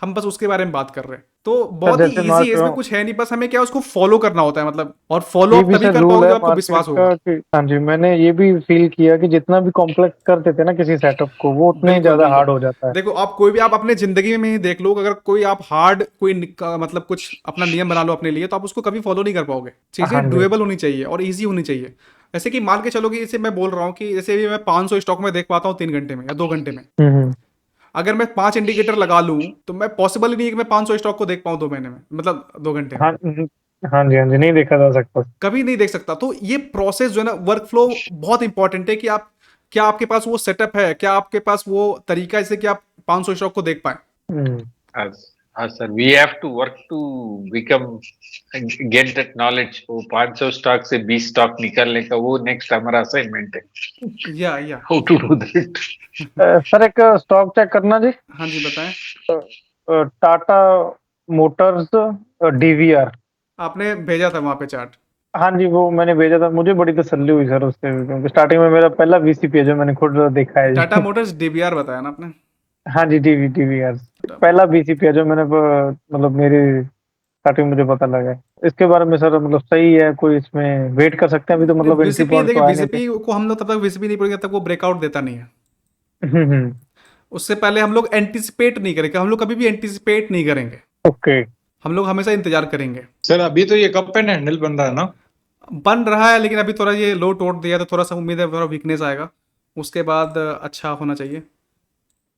हम बस उसके बारे में बात कर रहे हैं। तो सर बहुत ही जैसे इजी है, इसमें कुछ है नहीं, बस हमें क्या उसको फॉलो करना होता है। मतलब और फॉलो ये आप भी तभी सर कर रूल पाओगे है जब आपको मार्केट विश्वास होगा। का कि हाँ जी मैंने ये भी फील किया कि जितना भी कॉम्प्लेक्स करते थे ना किसी सेटअप को वो उतना ही बिल्कुल ज्यादा बिल्कुल। हार्ड हो जाता है। देखो आप कोई भी आप अपने जिंदगी में ही देख लो, अगर कोई आप हार्ड कोई मतलब कुछ अपना नियम बना लो अपने लिए, तो आप उसको कभी फॉलो नहीं कर पाओगे। हाँ चीजें जी डुएबल होनी चाहिए और इजी होनी चाहिए। जैसे कि मान के चलो कि जैसे मैं बोल रहा हूँ कि जैसे भी मैं 500 स्टॉक में देख पाता हूँ 3 घंटे में या 2 घंटे में। हम्म। अगर मैं 5 इंडिकेटर लगा लूँ, तो मैं पॉसिबल ही नहीं है कि मैं 500 स्टॉक को देख पाऊँ 2 महीने में, मतलब 2 घंटे में। हाँ हाँ जी नहीं देखा जा सकता। कभी नहीं देख सकता। तो ये प्रोसेस जो है ना, वर्क फ्लो बहुत इंपॉर्टेंट है कि आप क्या आपके पास वो सेटअप है, क्या आपके पास वो तरीका है जिससे कि आप 500 स्टॉक को देख पाए। हम्म। हाँ sir, we have to work to become get that knowledge. वो 500 स्टॉक से 20 स्टॉक निकालने का वो नेक्स्ट हमारा असाइनमेंट है। या how to do that. Sir एक स्टॉक चेक करना जी। हाँ जी बताएं। Tata Motors DVR. आपने भेजा था वहाँ पे चार्ट। हाँ जी, वो मैंने भेजा था, मुझे बड़ी तसल्ली हुई सर उससे, क्योंकि स्टार्टिंग में मेरा पहला वीसीपी है जो मैंने खुद देखा है टाटा जी। मोटर्स डीबीआर बताया ना आपने। हाँ जी, डीवीआर पहला वीसीपी है जो मैंने मतलब मेरी स्टार्टिंग मुझे पता लगा है। इसके बारे में सर मतलब सही है, कोई इसमें वेट कर सकते हैं अभी तो, मतलब एंट्री वीसीपी पॉइंट तो देखिए, आए नहीं थे। वीसीपी को हम लोग तब तक वीसीपी नहीं पढ़ेंगे तब तक वो ब्रेकआउट देता नहीं है। हम्म। उससे पहले हम लोग एंटिसिपेट नहीं करेंगे, हम लोग कभी भी एंटिसिपेट नहीं करेंगे, ओके। हम लोग हमेशा इंतजार करेंगे। सर अभी तो ये कप एंड हैंडल बन रहा है ना। बन रहा है लेकिन अभी थोड़ा ये लो तोड़ दिया तो थोड़ा सा उम्मीद है थोड़ा वीकनेस आएगा, उसके बाद अच्छा होना चाहिए।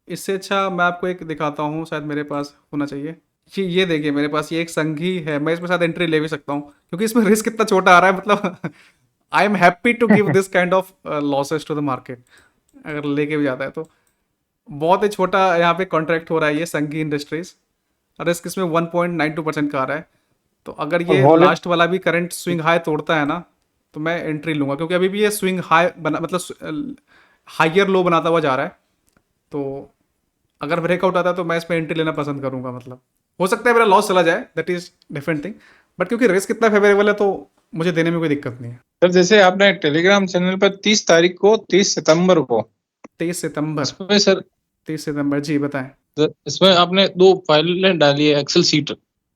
इससे अच्छा मैं आपको एक दिखाता हूँ, शायद मेरे पास होना चाहिए। ये देखिए मेरे पास ये एक संघी है, मैं इसमें शायद एंट्री ले भी सकता हूँ क्योंकि इसमें रिस्क इतना छोटा आ रहा है, मतलब I am happy to give this kind of losses to the market. अगर लेके भी जाता है तो बहुत ही छोटा यहाँ पे कॉन्ट्रैक्ट हो रहा है ये संघी इंडस्ट्रीज, रिस्क इसमें 1.92% का आ रहा है। तो अगर ये वॉलेट लास्ट वाला भी करंट स्विंग हाई तोड़ता है ना तो मैं एंट्री लूंगा, क्योंकि अभी भी ये स्विंग हाई बना, मतलब हाइयर लो बनाता हुआ जा रहा है। तो अगर ब्रेकआउट आता है तो मैं इसमें एंट्री लेना पसंद करूंगा। मतलब हो सकता है मेरा लॉस चला जाए, that is different thing, but क्योंकि रिस्क इतना फेवरेबल है तो मुझे देने में कोई दिक्कत नहीं है। सर जैसे आपने टेलीग्राम चैनल पर 30 तारीख को 30 सितंबर को 23 सितंबर इसमें सर 30 सितंबर जी बताएं। इसमें आपने 2 फाइलें डाली है एक्सेल सीट।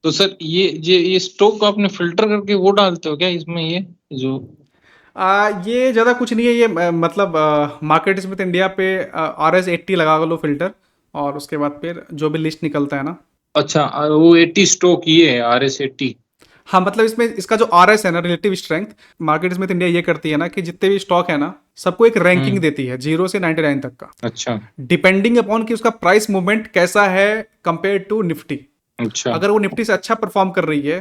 तो सर ये स्टॉक को आपने फिल्टर करके वो डालते हो क्या इसमें, ये जो ये ज़्यादा कुछ नहीं है, ये मतलब मार्केट स्मिथ इंडिया पे RS80 लगा लो फिल्टर, और उसके बाद फिर जो भी लिस्ट निकलता है ना। अच्छा वो 80 स्टॉक ये है RS80। हाँ मतलब इसमें इसका जो RS है ना, relative strength, market Smith India ये करती है ना कि जितने भी स्टॉक है ना सबको एक रैंकिंग देती है 0 से 99 तक का, अच्छा डिपेंडिंग अपॉन कि उसका प्राइस मूवमेंट कैसा है कंपेयर टू निफ्टी। अच्छा अगर वो निफ्टी से अच्छा परफॉर्म कर रही है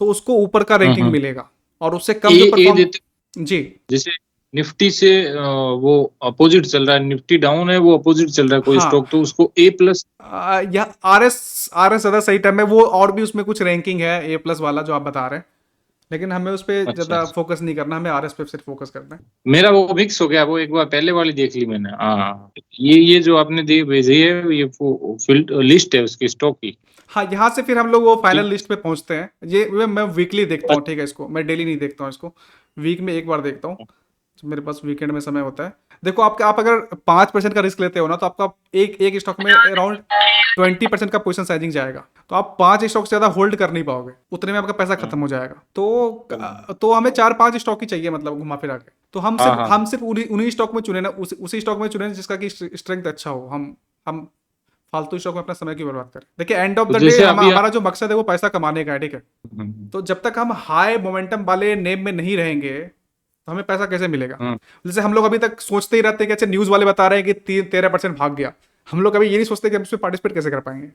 तो उसको ऊपर का रैंकिंग मिलेगा, और उससे कम जो ए परफॉर्म देते जी जैसे निफ्टी से वो अपोजिट चल रहा है, निफ्टी डाउन है वो अपोजिट चल रहा है कोई हाँ स्टॉक, तो उसको A+ या RS ज़्यादा सही टर्म है वो, और भी उसमें कुछ रैंकिंग है A+ वाला जो आप बता रहे हैं, लेकिन हमें उस पर अच्छा ज़्यादा फोकस नहीं करना, हमें RS पे सिर्फ फोकस करना है। मेरा वो मिक्स हो गया, वो एक बार पहले वाली देख ली मैंने। हाँ ये जो आपने भेजी है ये फील्ड लिस्ट है उसकी स्टॉक की। हाँ यहाँ से फिर हम लोग वो फाइनल ठीक लिस्ट पे पहुंचते हैं। ये मैं वीकली देखता हूँ, ठीक है, इसको मैं डेली नहीं देखता हूँ, इसको वीक में एक बार देखता हूँ, मेरे पास वीकेंड में समय होता है। देखो आप अगर 5% का रिस्क लेते हो ना तो आपका एक स्टॉक में अराउंड 20% का पोजीशन साइजिंग जाएगा, तो आप 5 स्टॉक से ज़्यादा होल्ड कर नहीं पाओगे, उतने में आपका पैसा खत्म हो जाएगा। तो हमें 4-5 स्टॉक ही चाहिए, मतलब घुमा फिरा के। तो हम सिर्फ उन्हीं स्टॉक में चुने ना, उसी स्टॉक में चुने जिसका कि स्ट्रेंथ अच्छा हो। हम फालतू स्टॉक में अपना समय क्यों बर्बाद करें। देखिए एंड ऑफ तो द डे जैसे अभी हमारा जो मकसद है वो पैसा कमाने का है, ठीक है। तो जब तक हम हाई मोमेंटम वाले नेम में नहीं रहेंगे तो हमें पैसा कैसे मिलेगा। जैसे हम लोग अभी तक सोचते ही रहते हैं कि अच्छा न्यूज़ वाले बता रहे हैं कि 13% भाग गया, हम लोग कभी ये नहीं सोचते कि हम उसमें पार्टिसिपेट कैसे कर पाएंगे।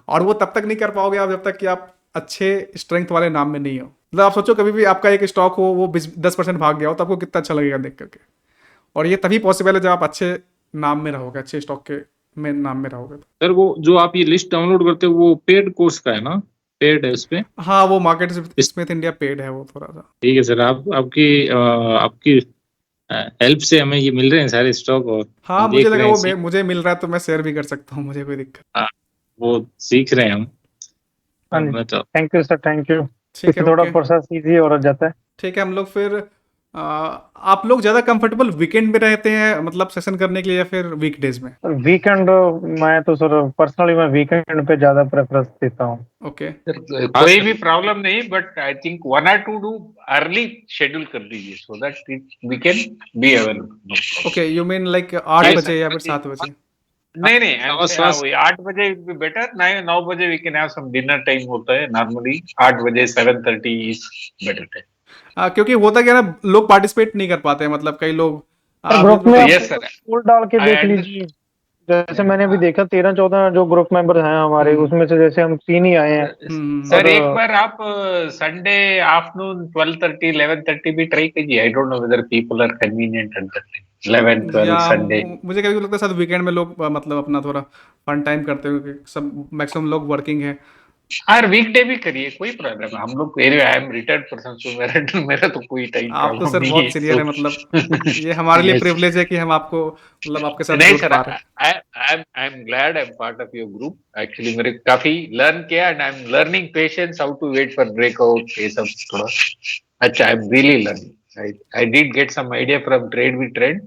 और वो तब तक नहीं कर पाओगे आप जब तक कि आप अच्छे स्ट्रेंथ वाले नाम में नहीं हो। मतलब आप सोचो कभी भी आपका एक स्टॉक हो वो 10% भाग गया हो तो आपको कितना अच्छा लगेगा देख करके। और ये तभी पॉसिबल है जब आप अच्छे नाम में रहोगे, अच्छे स्टॉक के में नाम में रहोगे। सर वो जो आप ये लिस्ट डाउनलोड करते हो वो पेड कोर्स का है ना, पेड है उसपे। हाँ वो मार्केट स्मिथ इंडिया पेड है वो थोड़ा सा। ठीक है सर, आपकी हेल्प से हमें ये मिल रहे हैं सारे स्टॉक, और हाँ हम मुझे देख लगा रहे वो हैं मुझे मिल रहा है तो मैं शेयर भी कर सकता हूँ, मुझे कोई दिक्कत। हाँ, वो सीख रहे हैं हम। हाँ जी, मैं तो thank you sir, thank you. ठीक इससे है थोड़ा ओके। प्रोसेस इजी हो जाता है। ठीक है हम लोग फिर आप लोग ज़्यादा कंफर्टेबल वीकेंड में रहते हैं मतलब सेशन करने के लिए या फिर वीकडेज में। वीकेंड मैं तो सर पर्सनली मैं वीकेंड पे ज्यादा प्रेफरेंस देता हूँ। ओके कोई भी प्रॉब्लम नहीं, but I think 1 or 2 do early schedule कर दीजिए so that we can be available. Okay you mean like 8 Yes, बजे या फिर 7 बजे। नहीं आवाज 8 बजे बेटर, 9 बजे we can have some dinner time होता है नॉर्मली। 8 बजे 7:30 इज बेटर टाइम। क्योंकि होता क्या है ना, लोग पार्टिसिपेट नहीं कर पाते हैं, मतलब कई लोग सर ग्रुप में आप Yes, sir. पोल डाल के I देख understand. लीजिए। जैसे मैंने अभी देखा 13-14 जो ग्रुप मेंबर हैं हमारे, उसमें से जैसे हम 3 ही आए हैं। सर और एक बार आप संडे आफ्टरनून 12:30 11:30 भी ट्राई कीजिए। I don't know whether people are convenient at that time. 11 12 या संडे मुझे कभी लगता है शायद वीकेंड में लोग मतलब अपना थोड़ा फन टाइम करते हुए, सब मैक्सिमम लोग वर्किंग है। और वीकडे भी करिए, कोई प्रॉब्लम है। हम लोग, आई एम रिटायर्ड पर्सन, सो मेरा तो कोई टाइम आप तो प्रॉब्लम सर नहीं बहुत है। सीनियर है, मतलब ये हमारे लिए यस प्रिविलेज है कि हम आपको मतलब आपके साथ नहीं जुड़ सर, पा रहे I am glad I am part of your group. Actually मेरे काफी लर्न किया, and I am learning patience, how to wait for breakout, ये सब थोड़ा अच्छा, I am really learning. I did get some idea from trade with trend,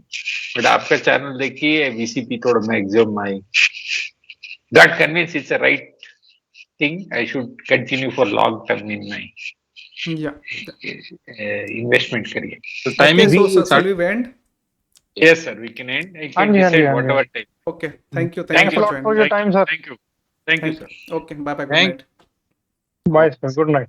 but आपका channel देखिए VCP थोड़ा maximum I got convince it's a right thing. I should continue for long term in my हैं। या investment career. तो okay, timing so भी shall we end? Yes, sir. We can end. I हाँ can जी, हाँ जी, decide हाँ जी। whatever time. Okay, thank you Thank thanks you. Lot for for joining. Your time sir. Thank you. Thank you, thank sir. You, okay, bye bye, good Thank- night. Bye sir, good night.